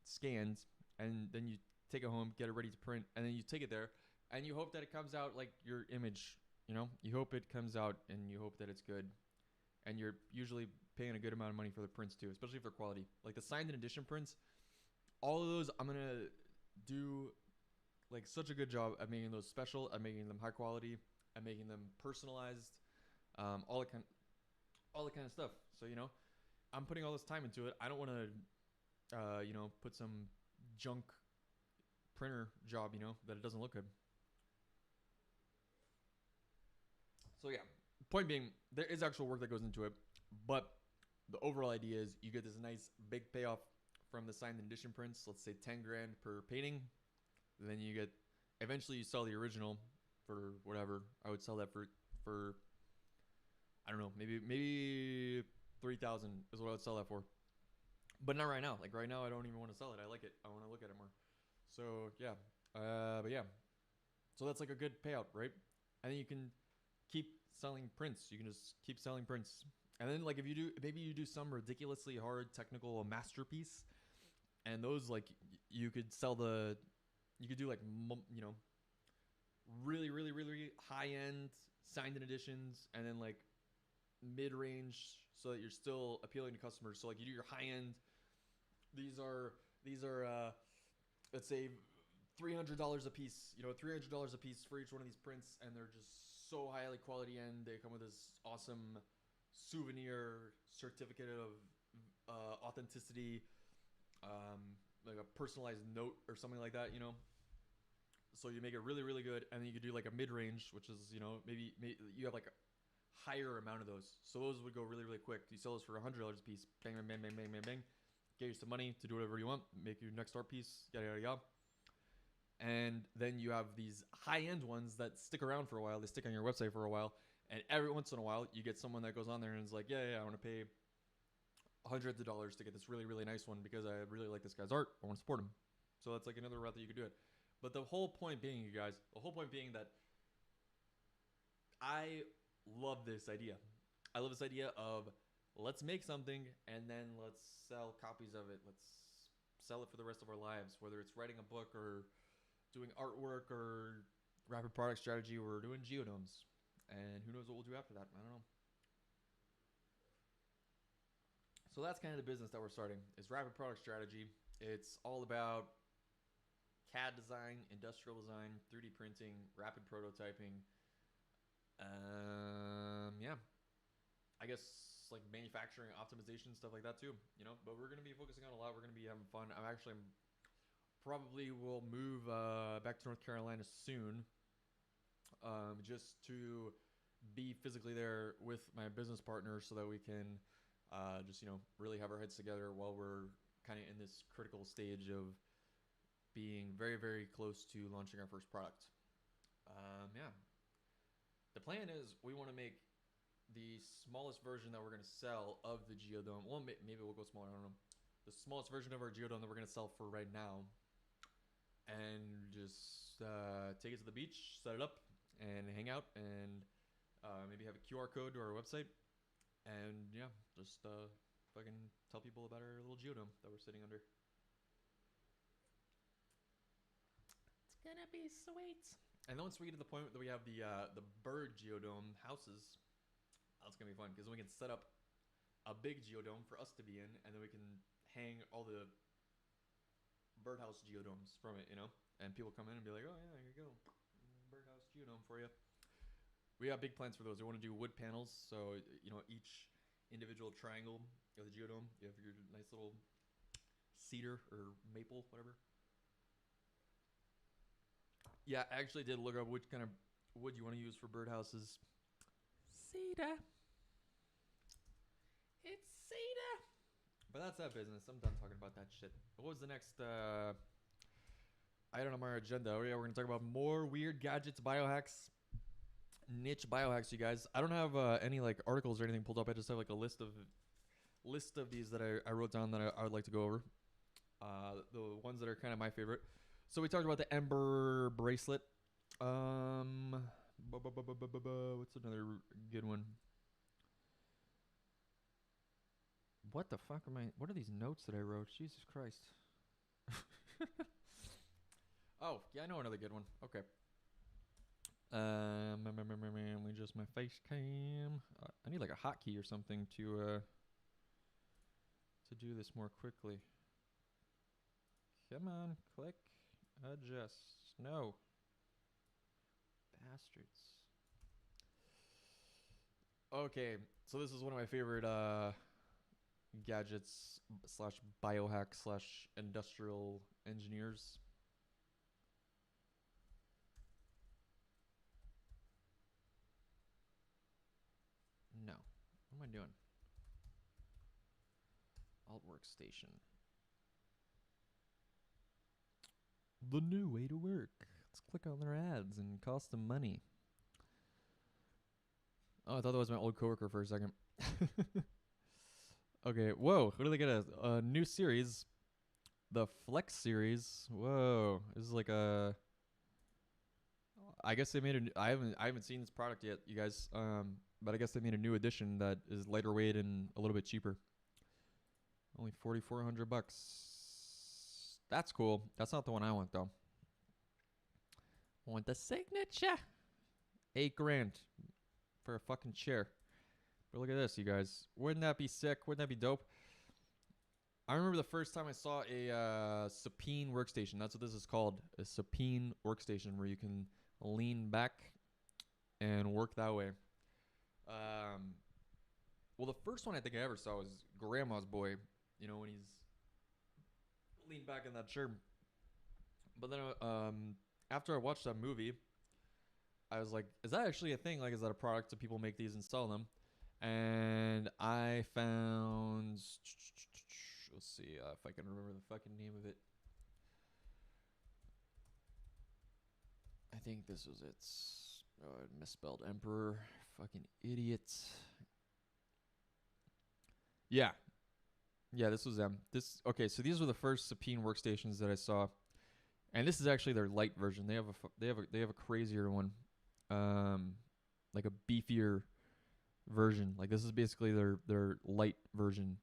scanned. And then you take it home, get it ready to print. And then you take it there. And you hope that it comes out like your image. You know, you hope it comes out and you hope that it's good. And you're usually paying a good amount of money for the prints too, especially if they're quality. Like the signed and edition prints, all of those, I'm going to do like such a good job at making those special, at making them high quality, at making them personalized. All the kind of stuff. So, you know, I'm putting all this time into it. I don't want to, put some junk printer job, that it doesn't look good. So yeah, point being, there is actual work that goes into it, but the overall idea is you get this nice big payoff from the signed edition prints. Let's say 10 grand per painting. Then you get, eventually you sell the original for whatever. I would sell that for I don't know, maybe 3,000 is what I would sell that for. But not right now. Like right now, I don't even want to sell it. I like it. I want to look at it more. So yeah, but yeah, so that's like a good payout, right? And then you can keep selling prints. You can just keep selling prints. And then like if you do, maybe you do some ridiculously hard technical masterpiece, and those like you could sell you could do like really really really high end signed in editions, and then like mid range, so that you're still appealing to customers. So like you do your high end. These are let's say $300 a piece. $300 a piece for each one of these prints, and they're just so highly quality end. They come with this awesome souvenir certificate of authenticity, like a personalized note or something like that. So you make it really really good, and then you could do like a mid range, which is maybe you have like a higher amount of those. So those would go really really quick. You sell those for $100 a piece. Bang bang bang bang bang bang bang. Get you some money to do whatever you want. Make your next art piece. Yada yada yada. And then you have these high-end ones that stick around for a while. They stick on your website for a while, and every once in a while you get someone that goes on there and is like, yeah, I want to pay hundreds of dollars to get this really really nice one because I really like this guy's art. I want to support him. So that's like another route that you could do it. But the whole point being, you guys, that I love this idea. I love this idea of let's make something and then let's sell copies of it. Let's sell it for the rest of our lives, whether it's writing a book or doing artwork or rapid product strategy or doing geodomes. And who knows what we'll do after that. I don't know. So that's kind of the business that we're starting, is rapid product strategy. It's all about CAD design, industrial design, 3D printing, rapid prototyping. Yeah. I guess like manufacturing optimization, stuff like that too, but we're going to be focusing on a lot. We're going to be having fun. I'm probably will move back to North Carolina soon, just to be physically there with my business partner so that we can just really have our heads together while we're kind of in this critical stage of being very very close to launching our first product. Yeah, the plan is we want to make the smallest version that we're going to sell of the geodome. Well, maybe we'll go smaller, I don't know. The smallest version of our geodome that we're going to sell for right now, and just take it to the beach, set it up, and hang out, and maybe have a QR code to our website, and yeah, just fucking tell people about our little geodome that we're sitting under. It's gonna be sweet. And then once we get to the point that we have the bird geodome houses, that's gonna be fun because we can set up a big geodome for us to be in, and then we can hang all the birdhouse geodomes from it, and people come in and be like, oh yeah, here you go, birdhouse geodome for you. We have big plans for those. We want to do wood panels, so each individual triangle of the geodome, you have your nice little cedar or maple, whatever. Yeah, I actually did look up which kind of wood you want to use for birdhouses. Cedar. It's cedar. But that's that business. I'm done talking about that shit. What was the next item on our agenda? Oh yeah, we're gonna talk about more weird gadgets, biohacks, niche biohacks. You guys, I don't have any like articles or anything pulled up. I just have like a list of these that I wrote down that I would like to go over. The ones that are kind of my favorite. So we talked about the Ember bracelet. What's another good one? What the fuck am I? What are these notes that I wrote? Jesus Christ. Oh, yeah, I know another good one. Okay. Let me adjust my face cam. I need like a hotkey or something to do this more quickly. Come on, click, adjust. No. Bastards. Okay, so this is one of my favorite gadgets slash biohacks slash industrial engineers. No. What am I doing? Alt workstation. The new way to work. Let's click on their ads and cost them money. Oh, I thought that was my old coworker for a second. Okay, whoa. What do they get? A new series. The Flex series. Whoa. This is like a... I guess they made a... I haven't seen this product yet, you guys. But I guess they made a new edition that is lighter weight and a little bit cheaper. Only $4,400. That's cool. That's not the one I want though. I want the signature. $8,000 for a fucking chair. But look at this, you guys. Wouldn't that be sick? Wouldn't that be dope? I remember the first time I saw a supine workstation. That's what this is called. A supine workstation where you can lean back and work that way. Well, the first one I think I ever saw was Grandma's Boy. You know, when he's leaned back in that chair. But then after I watched that movie, I was like, is that actually a thing? Like, is that a product? Do people make these and sell them? And I found... Let's see if I can remember the fucking name of it. I think this was it. Oh, I misspelled Emperor. Fucking idiot. Yeah. Yeah, this was them. Okay, so these were the first supine workstations that I saw. And this is actually their light version. They have a crazier one. Like a beefier version. Like this is basically their light version.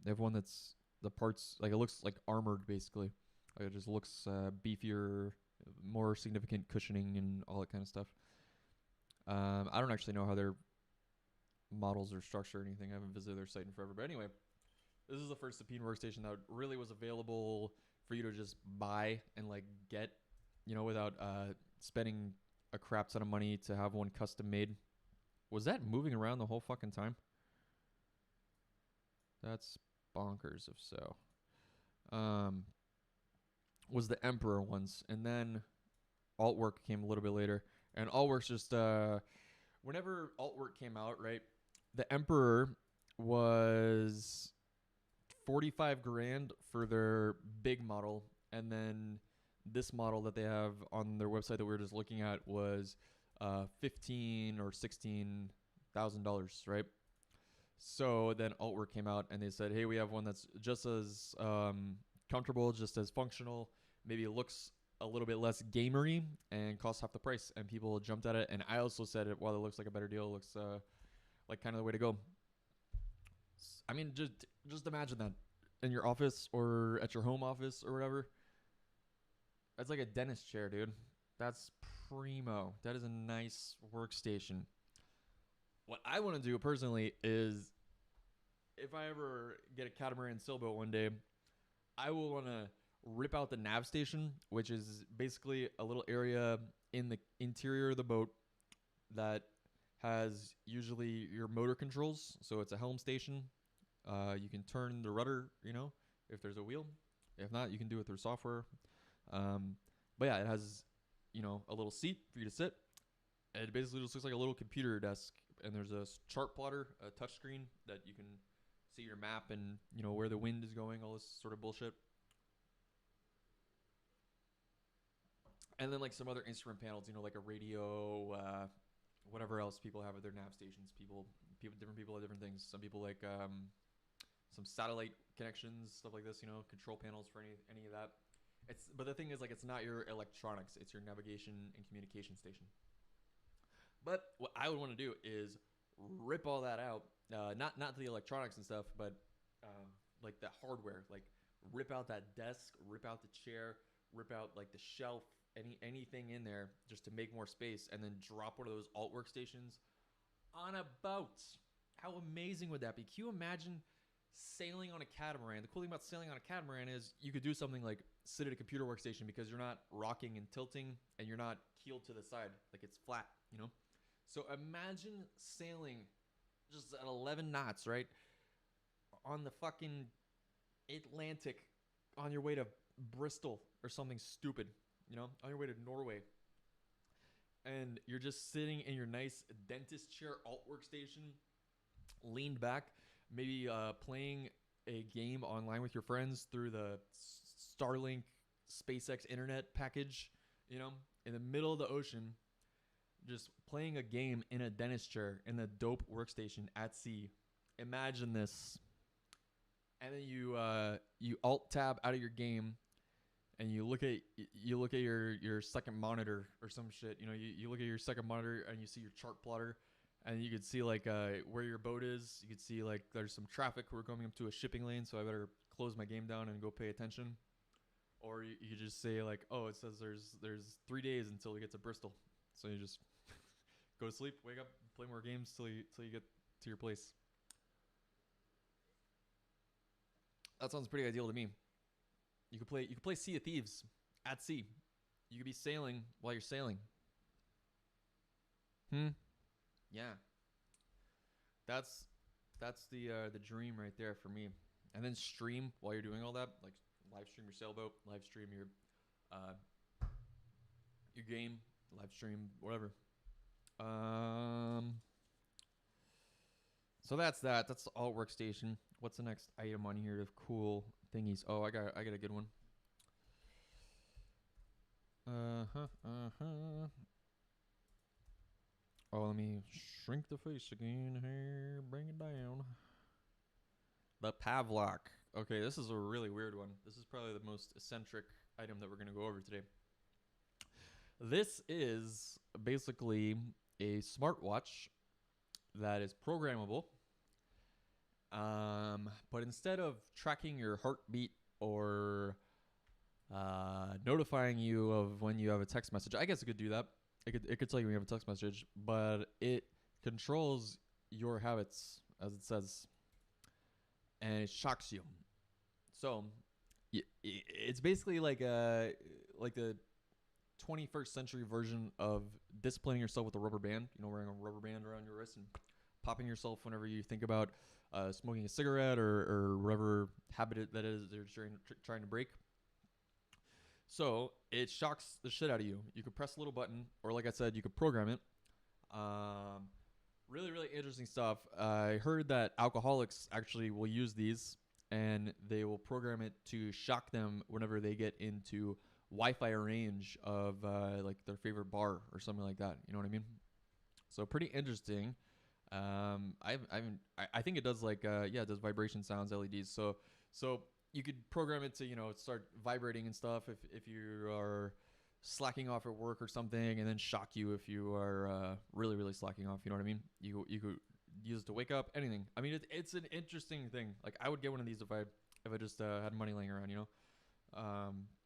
They have one that's the parts like it looks like armored basically. Like it just looks beefier, more significant cushioning and all that kind of stuff. I don't actually know how their models are structured or anything. I haven't visited their site in forever. But anyway, this is the first supine workstation that really was available for you to just buy and like get, you know, without spending a crap ton of money to have one custom made. Was that moving around the whole fucking time? That's bonkers if so. Was the Emperor ones. And then Altwork came a little bit later. And Altwork's just, whenever Altwork came out, right, the Emperor was 45 grand for their big model. And then this model that they have on their website that we were just looking at was $15,000 or $16,000, right? So then Altwork came out and they said, hey, we have one that's just as comfortable, just as functional, maybe it looks a little bit less gamery and costs half the price. And people jumped at it. And I also said it, while it looks like a better deal, it looks like kind of the way to go. I mean, just imagine that in your office or at your home office or whatever. That's like a dentist chair, dude. That's primo. That is a nice workstation. What I want to do personally is, if I ever get a catamaran sailboat one day, I will want to rip out the nav station, which is basically a little area in the interior of the boat that has usually your motor controls. So it's a helm station. You can turn the rudder, you know, if there's a wheel. If not, you can do it through software. But yeah, it has, you know, a little seat for you to sit. And it basically just looks like a little computer desk. And there's a chart plotter, a touch screen that you can see your map and, you know, where the wind is going, all this sort of bullshit. And then like some other instrument panels, you know, like a radio, whatever else people have at their nav stations. Different people have different things. Some people like some satellite connections, stuff like this, you know, control panels for any of that. But the thing is, like, it's not your electronics, it's your navigation and communication station. But what I would want to do is rip all that out, not the electronics and stuff, but like the hardware, like rip out that desk, rip out the chair, rip out like the shelf, anything in there just to make more space, and then drop one of those alt workstations on a boat. How amazing would that be? Can you imagine sailing on a catamaran? The cool thing about sailing on a catamaran is you could do something like sit at a computer workstation because you're not rocking and tilting and you're not keeled to the side. Like it's flat, you know? So imagine sailing just at 11 knots, right? on the fucking Atlantic on your way to Bristol or something stupid, on your way to Norway. And you're just sitting in your nice dentist chair alt workstation, leaned back, maybe playing a game online with your friends through the Starlink SpaceX internet package, in the middle of the ocean, just playing a game in a dentist chair in the dope workstation at sea. Imagine this. And then you alt tab out of your game, and you look at your second monitor or some shit. You look at your second monitor and you see your chart plotter, and you could see like where your boat is. You could see like there's some traffic. We're going up to a shipping lane, so I better close my game down and go pay attention. Or you could just say like, oh, it says there's 3 days until we get to Bristol, so you just go to sleep, wake up, play more games till you get to your place. That sounds pretty ideal to me. You could play Sea of Thieves at sea. You could be sailing while you're sailing. Yeah. That's the dream right there for me. And then stream while you're doing all that, like live stream your sailboat, live stream your game, live stream whatever. So that's that. That's the alt workstation. What's the next item on here of cool thingies? Oh, I got a good one. Oh, let me shrink the face again here. Bring it down. The Pavlok. Okay, this is a really weird one. This is probably the most eccentric item that we're going to go over today. This is basically a smartwatch that is programmable. But instead of tracking your heartbeat or notifying you of when you have a text message, I guess it could do that. It could tell you when you have a text message, but it controls your habits, as it says, and it shocks you. So it's basically like the 21st century version of disciplining yourself with a rubber band. Wearing a rubber band around your wrist and popping yourself whenever you think about smoking a cigarette or whatever habit that is you're trying to break. So it shocks the shit out of you. You could press a little button, or like I said, you could program it. Really, really interesting stuff. I heard that alcoholics actually will use these, and they will program it to shock them whenever they get into Wi-Fi range of like their favorite bar or something like that. You know what I mean? So pretty interesting. I think it does like it does vibration sounds, LEDs. So you could program it to start vibrating and stuff if you are slacking off at work or something, and then shock you if you are really, really slacking off. You know what I mean? You could use it to wake up, anything. I mean, it's an interesting thing. Like I would get one of these if I just had money laying around.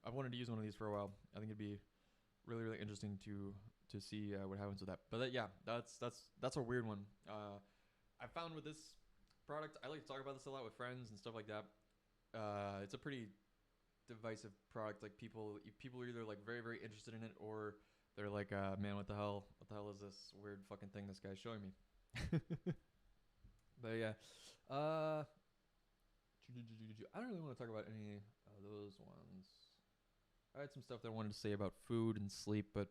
I've wanted to use one of these for a while. I think it'd be really, really interesting to see what happens with that. But that's a weird one. I found with this product, I like to talk about this a lot with friends and stuff like that. It's a pretty divisive product. Like people are either like very, very interested in it, or they're like, man, what the hell is this weird fucking thing this guy's showing me? But yeah, I don't really want to talk about any of those ones. I had some stuff that I wanted to say about food and sleep, but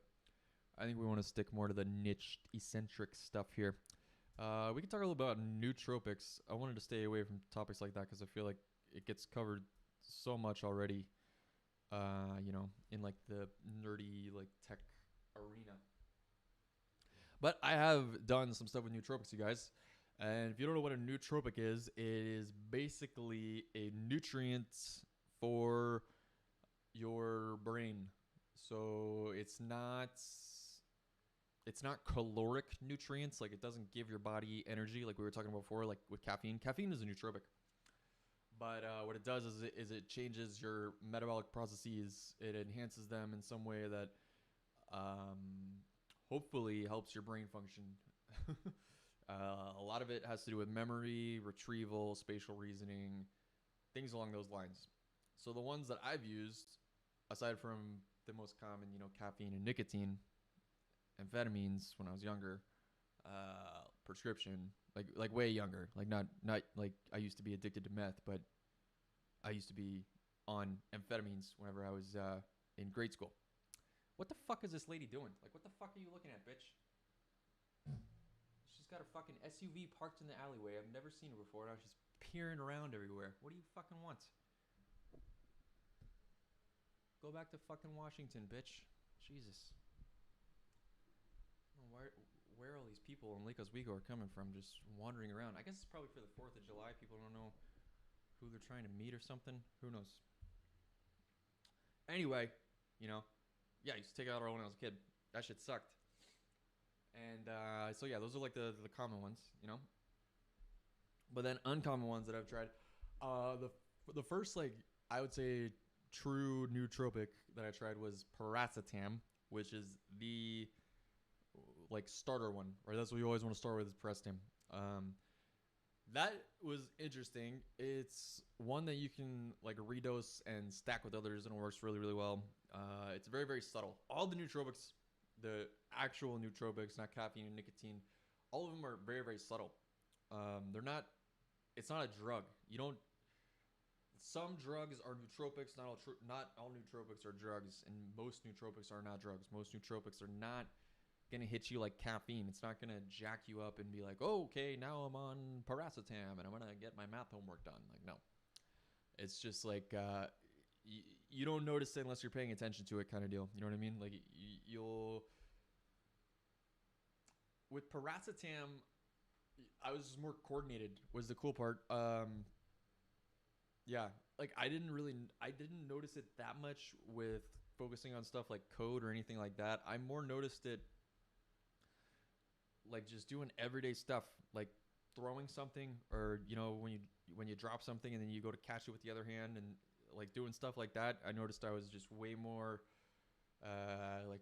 I think we want to stick more to the niche, eccentric stuff here. We can talk a little about nootropics. I wanted to stay away from topics like that because I feel like it gets covered so much already, in like the nerdy like tech arena. But I have done some stuff with nootropics, you guys. And if you don't know what a nootropic is, it is basically a nutrient for your brain. So it's not caloric nutrients. Like it doesn't give your body energy like we were talking about before, like with caffeine. Caffeine is a nootropic. But what it does is it changes your metabolic processes. It enhances them in some way that hopefully helps your brain function. A lot of it has to do with memory, retrieval, spatial reasoning, things along those lines. So the ones that I've used, aside from the most common, caffeine and nicotine, amphetamines when I was younger, prescription, like way younger. Like not like I used to be addicted to meth, but I used to be on amphetamines whenever I was in grade school. What the fuck is this lady doing? Like, what the fuck are you looking at, bitch? She's got her fucking SUV parked in the alleyway. I've never seen her before. Now she's peering around everywhere. What do you fucking want? Go back to fucking Washington, bitch. Jesus. Where all these people in Lake Oswego are coming from, just wandering around. I guess it's probably for the 4th of July. People don't know who they're trying to meet or something. Who knows? Anyway, you know, yeah, I used to take it out when I was a kid. That shit sucked. And so yeah, those are like the common ones, you know. But then uncommon ones that I've tried. The first, like, I would say true nootropic that I tried was paracetam, which is the like starter one, right? That's what you always want to start with is paracetam. That was interesting. It's one that you can like redose and stack with others, and it works really, really well. It's very, very subtle. All the nootropics, the actual nootropics, not caffeine and nicotine, all of them are very, very subtle. They're not. It's not a drug. You don't. Some drugs are nootropics. Not all nootropics are drugs, and most nootropics are not drugs. Most nootropics are not gonna hit you like caffeine. It's not gonna jack you up and be like, oh, okay, now I'm on paracetam and I'm gonna get my math homework done. Like, no, it's just like you don't notice it unless you're paying attention to it, kind of deal. You know what I mean? Like you'll with paracetam, I was just more coordinated. Was the cool part. Yeah, like I didn't notice it that much with focusing on stuff like code or anything like that. I more noticed it like just doing everyday stuff, like throwing something, or you know when you drop something and then you go to catch it with the other hand, and like doing stuff like that. I noticed I was just way more like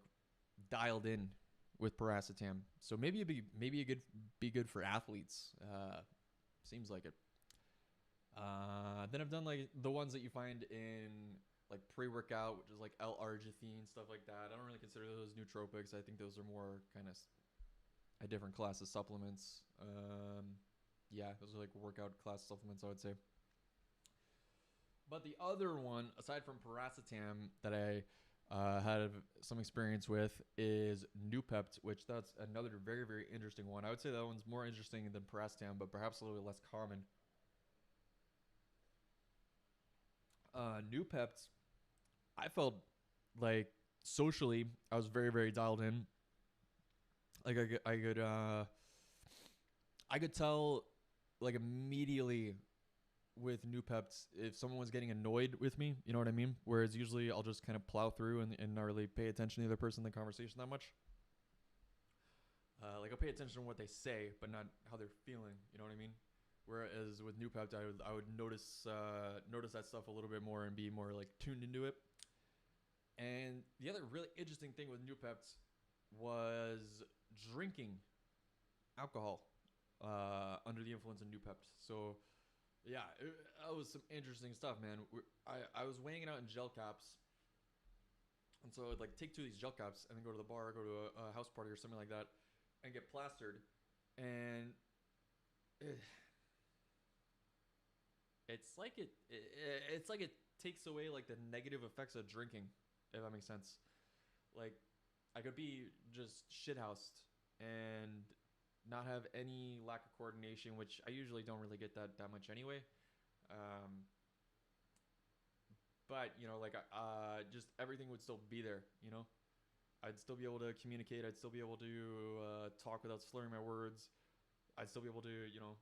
dialed in with paracetam. So maybe it be good for athletes. Seems like it. Then I've done like the ones that you find in like pre-workout, which is like L-arginine, stuff like that. I don't really consider those nootropics. I think those are more kind of a different class of supplements. Yeah, those are like workout class supplements, I would say. But the other one, aside from paracetam, that I had some experience with is Noopept, which that's another very, very interesting one. I would say that one's more interesting than paracetam, but perhaps a little bit less common. Noopept, I felt like socially I was very, very dialed in. Like I could tell like immediately with Noopept if someone was getting annoyed with me, you know what I mean? Whereas usually I'll just kind of plow through and not really pay attention to the other person in the conversation that much. Like I'll pay attention to what they say, but not how they're feeling. You know what I mean? Whereas with Noopept, I would notice that stuff a little bit more and be more like tuned into it. And the other really interesting thing with Noopept was drinking alcohol under the influence of Noopept. So yeah, that was some interesting stuff, man. I was weighing it out in gel caps, and so I'd like take 2 of these gel caps and then go to the bar, go to a house party or something like that, and get plastered. And it's like it takes away like the negative effects of drinking, if that makes sense. Like I could be just shithoused and not have any lack of coordination, which I usually don't really get that much anyway. But you know, like just everything would still be there. You know, I'd still be able to communicate. I'd still be able to talk without slurring my words. I'd still be able to, you know,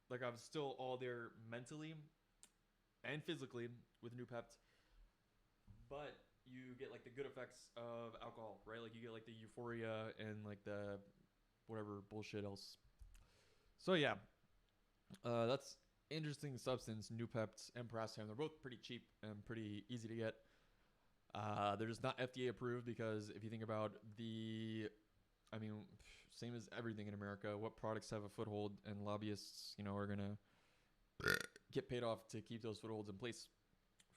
like I'm still all there mentally and physically with Noopept. But you get like the good effects of alcohol, right? Like you get like the euphoria and like the whatever bullshit else. So yeah, that's interesting substance. Noopept and paracetam. They're both pretty cheap and pretty easy to get. They're just not FDA approved because if you think about I mean, same as everything in America, what products have a foothold, and lobbyists, you know, are gonna get paid off to keep those footholds in place.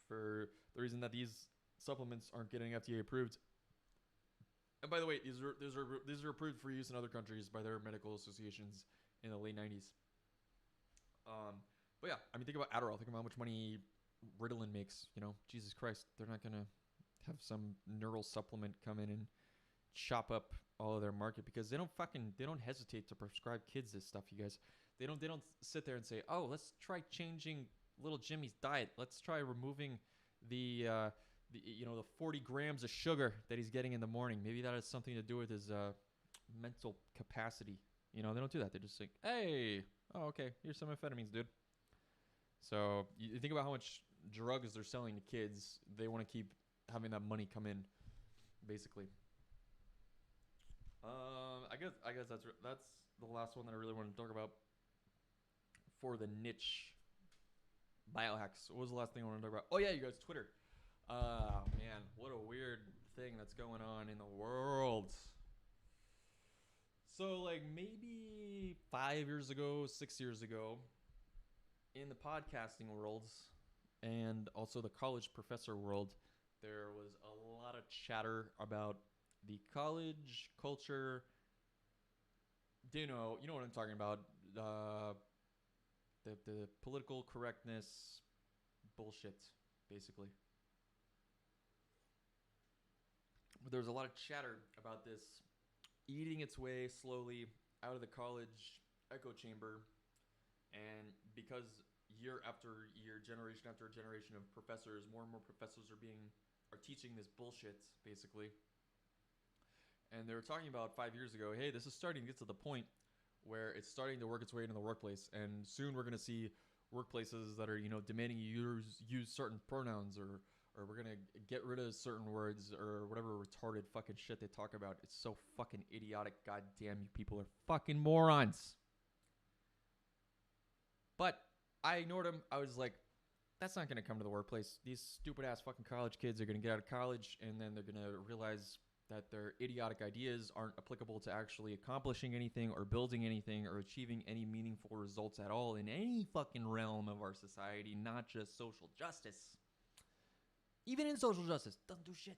For the reason that these supplements aren't getting FDA approved. And by the way, these are approved for use in other countries by their medical associations in the late 90s. But yeah, I mean, think about Adderall. Think about how much money Ritalin makes. You know, Jesus Christ, they're not gonna have some neural supplement come in and chop up all of their market because they don't hesitate to prescribe kids this stuff. You guys, they don't sit there and say, oh, let's try changing little Jimmy's diet. Let's try removing the 40 grams of sugar that he's getting in the morning. Maybe that has something to do with his mental capacity. You know, they don't do that. They just think, hey, oh, okay, here's some amphetamines, dude. So you think about how much drugs they're selling to kids. They want to keep having that money come in, basically. I guess that's the last one that I really want to talk about for the niche. Biohacks. What was the last thing I want to talk about? Oh yeah, you guys, Twitter. Man, what a weird thing that's going on in the world. So like maybe 5 years ago, 6 years ago, in the podcasting world and also the college professor world, there was a lot of chatter about the college culture. You know what I'm talking about. The political correctness bullshit, basically. But there's a lot of chatter about this eating its way slowly out of the college echo chamber. And because year after year, generation after generation of professors, more and more professors are teaching this bullshit, basically. And they were talking about 5 years ago, hey, this is starting to get to the point where it's starting to work its way into the workplace. And soon we're going to see workplaces that are, demanding you use certain pronouns or we're going to get rid of certain words or whatever retarded fucking shit they talk about. It's so fucking idiotic. Goddamn, you people are fucking morons. But I ignored him. I was like, that's not going to come to the workplace. These stupid ass fucking college kids are going to get out of college and then they're going to realize that their idiotic ideas aren't applicable to actually accomplishing anything or building anything or achieving any meaningful results at all in any fucking realm of our society, not just social justice. Even in social justice, doesn't do shit.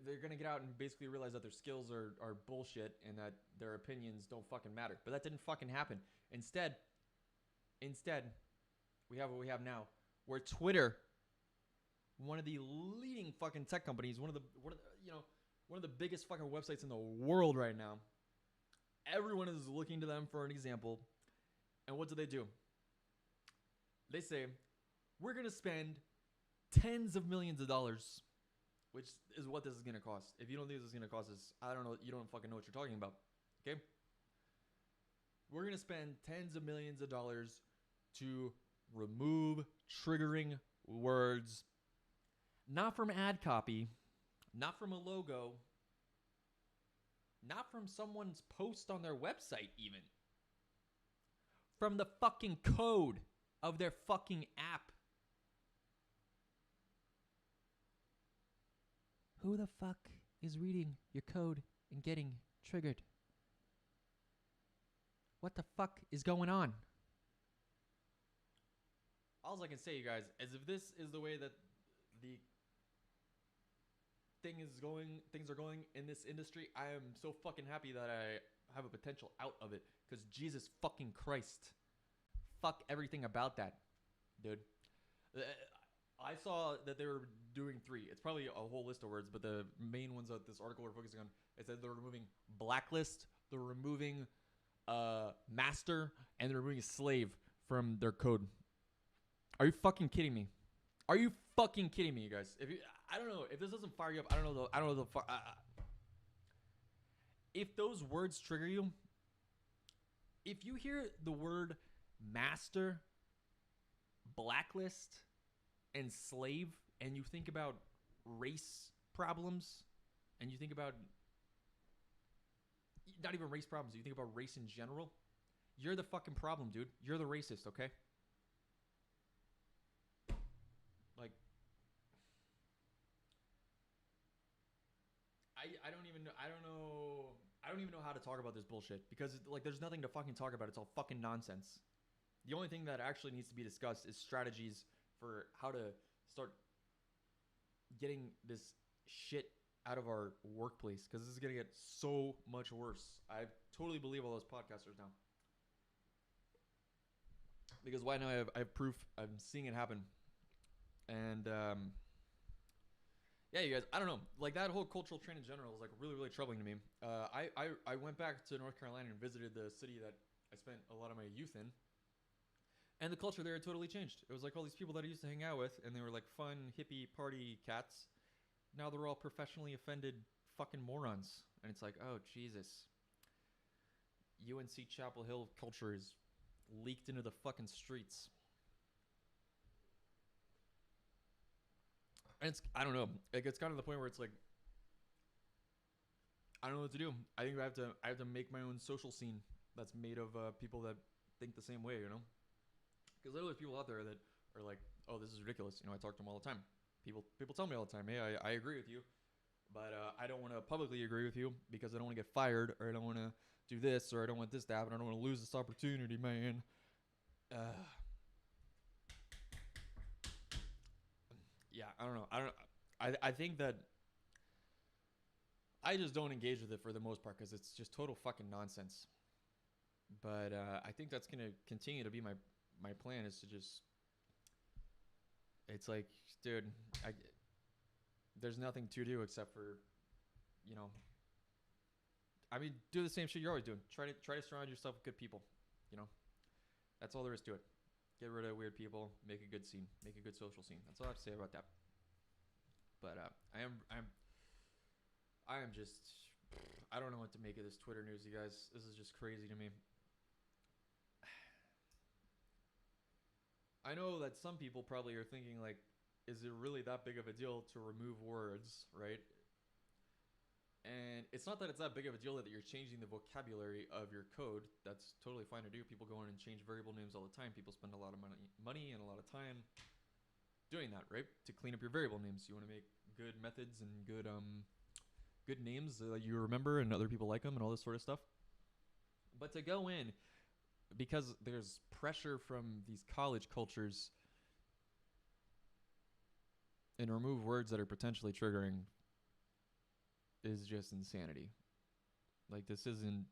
They're going to get out and basically realize that their skills are bullshit and that their opinions don't fucking matter. But that didn't fucking happen. Instead, we have what we have now, where Twitter, one of the leading fucking tech companies, one of the biggest fucking websites in the world right now, everyone is looking to them for an example. And what do? They say, we're going to spend tens of millions of dollars, which is what this is going to cost. If you don't think this is going to cost us, I don't know. You don't fucking know what you're talking about. Okay? We're going to spend tens of millions of dollars to remove triggering words, not from ad copy, not from a logo, not from someone's post on their website even, from the fucking code of their fucking app. Who the fuck is reading your code and getting triggered? What the fuck is going on? All I can say, you guys, is if this is the way that the things are going in this industry, I am so fucking happy that I have a potential out of it. Because Jesus fucking Christ. Fuck everything about that, dude. I saw that they were doing 3. It's probably a whole list of words, but the main ones that this article we're focusing on, it said they're removing blacklist, they're removing master, and they're removing slave from their code. Are you fucking kidding me? Are you fucking kidding me, you guys? I don't know if this doesn't fire you up. I don't know. If those words trigger you, if you hear the word master, blacklist, and slave, and you think about race problems, and you think about not even race problems, you think about race in general, you're the fucking problem, dude. You're the racist, okay? Like, I don't even know how to talk about this bullshit because like there's nothing to fucking talk about. It's all fucking nonsense. The only thing that actually needs to be discussed is strategies for how to start getting this shit out of our workplace, because this is going to get so much worse. I totally believe all those podcasters now. Because why now? I have proof. I'm seeing it happen. And yeah, you guys, I don't know. Like, that whole cultural trend in general is like really, really troubling to me. I went back to North Carolina and visited the city that I spent a lot of my youth in. And the culture there had totally changed. It was like all these people that I used to hang out with, and they were like fun, hippie, party cats. Now they're all professionally offended fucking morons. And it's like, oh, Jesus. UNC Chapel Hill culture is leaked into the fucking streets. And it's, I don't know. Like, it's kind of the point where it's like, I don't know what to do. I think I have to make my own social scene that's made of people that think the same way, you know? Because there are people out there that are like, oh, this is ridiculous. You know, I talk to them all the time. People tell me all the time, hey, I agree with you, but I don't want to publicly agree with you because I don't want to get fired, or I don't want to do this, or I don't want this to happen. I don't want to lose this opportunity, man. Yeah, I don't know. I think that I just don't engage with it for the most part because it's just total fucking nonsense. But I think that's gonna continue to be my plan, is to just. It's like, dude, there's nothing to do except for, you know. I mean, do the same shit you're always doing. Try to surround yourself with good people. You know, that's all there is to it. Get rid of weird people. Make a good scene. Make a good social scene. That's all I have to say about that. But I am just, I don't know what to make of this Twitter news, you guys. This is just crazy to me. I know that some people probably are thinking, like, is it really that big of a deal to remove words, right? And it's not that it's that big of a deal that you're changing the vocabulary of your code. That's totally fine to do. People go in and change variable names all the time. People spend a lot of money and a lot of time doing that, right? To clean up your variable names. You want to make good methods and good names that you remember and other people like them and all this sort of stuff. But to go in, because there's pressure from these college cultures, and remove words that are potentially triggering, is just insanity. Like, this isn't,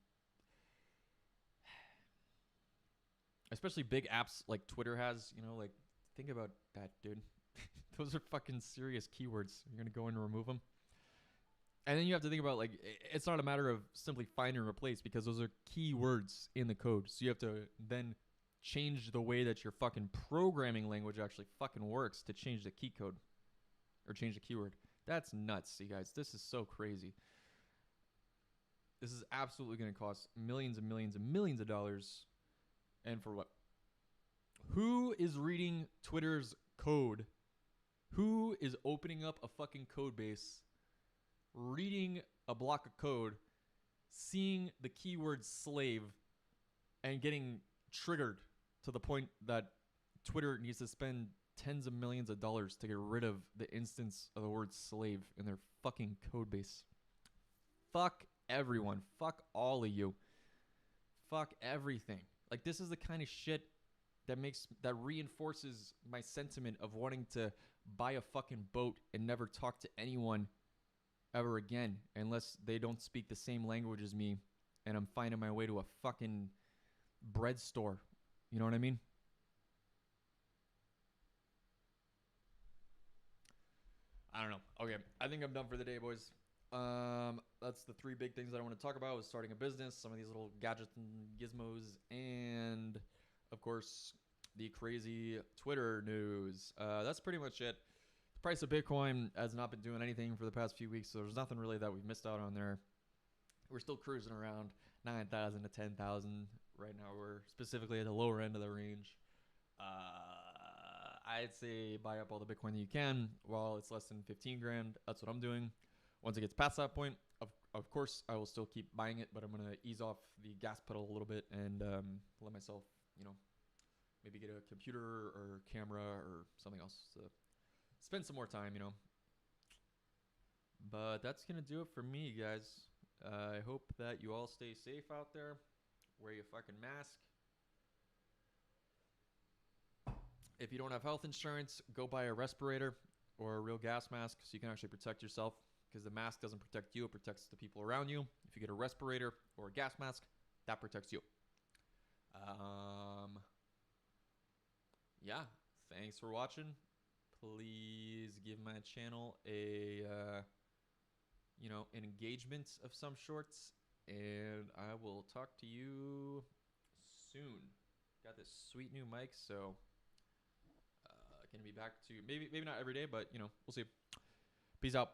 especially big apps like Twitter has, you know, like, think about that, dude. Those are fucking serious keywords. You're gonna go in and remove them. And then you have to think about, like, it's not a matter of simply find and replace, because those are keywords in the code. So you have to then change the way that your fucking programming language actually fucking works to change the key code or change the keyword. That's nuts, you guys. This is so crazy. This is absolutely going to cost millions and millions and millions of dollars. And for what? Who is reading Twitter's code? Who is opening up a fucking code base, reading a block of code, seeing the keyword slave, and getting triggered to the point that Twitter needs to spend tens of millions of dollars to get rid of the instance of the word slave in their fucking code base? Fuck everyone. Fuck all of you. Fuck everything. Like, this is the kind of shit that reinforces my sentiment of wanting to buy a fucking boat and never talk to anyone ever again, unless they don't speak the same language as me and I'm finding my way to a fucking bread store. You know what I mean? I don't know. Okay, I think I'm done for the day, boys. That's the three big things that I want to talk about: was starting a business, some of these little gadgets and gizmos, and of course the crazy Twitter news. That's pretty much it. The price of Bitcoin has not been doing anything for the past few weeks, so there's nothing really that we've missed out on there. We're still cruising around 9,000 to 10,000 right now. We're specifically at the lower end of the range. I'd say buy up all the Bitcoin that you can while it's less than 15 grand. That's what I'm doing. Once it gets past that point, of course, I will still keep buying it, but I'm going to ease off the gas pedal a little bit and let myself, maybe get a computer or camera or something else to spend some more time, But that's going to do it for me, guys. I hope that you all stay safe out there. Wear your fucking mask. If you don't have health insurance, go buy a respirator or a real gas mask so you can actually protect yourself. because the mask doesn't protect you, it protects the people around you. If you get a respirator or a gas mask, that protects you. Yeah, thanks for watching. Please give my channel a an engagement of some sorts, and I will talk to you soon. Got this sweet new mic, so gonna be back to maybe not every day, but we'll see. Peace out.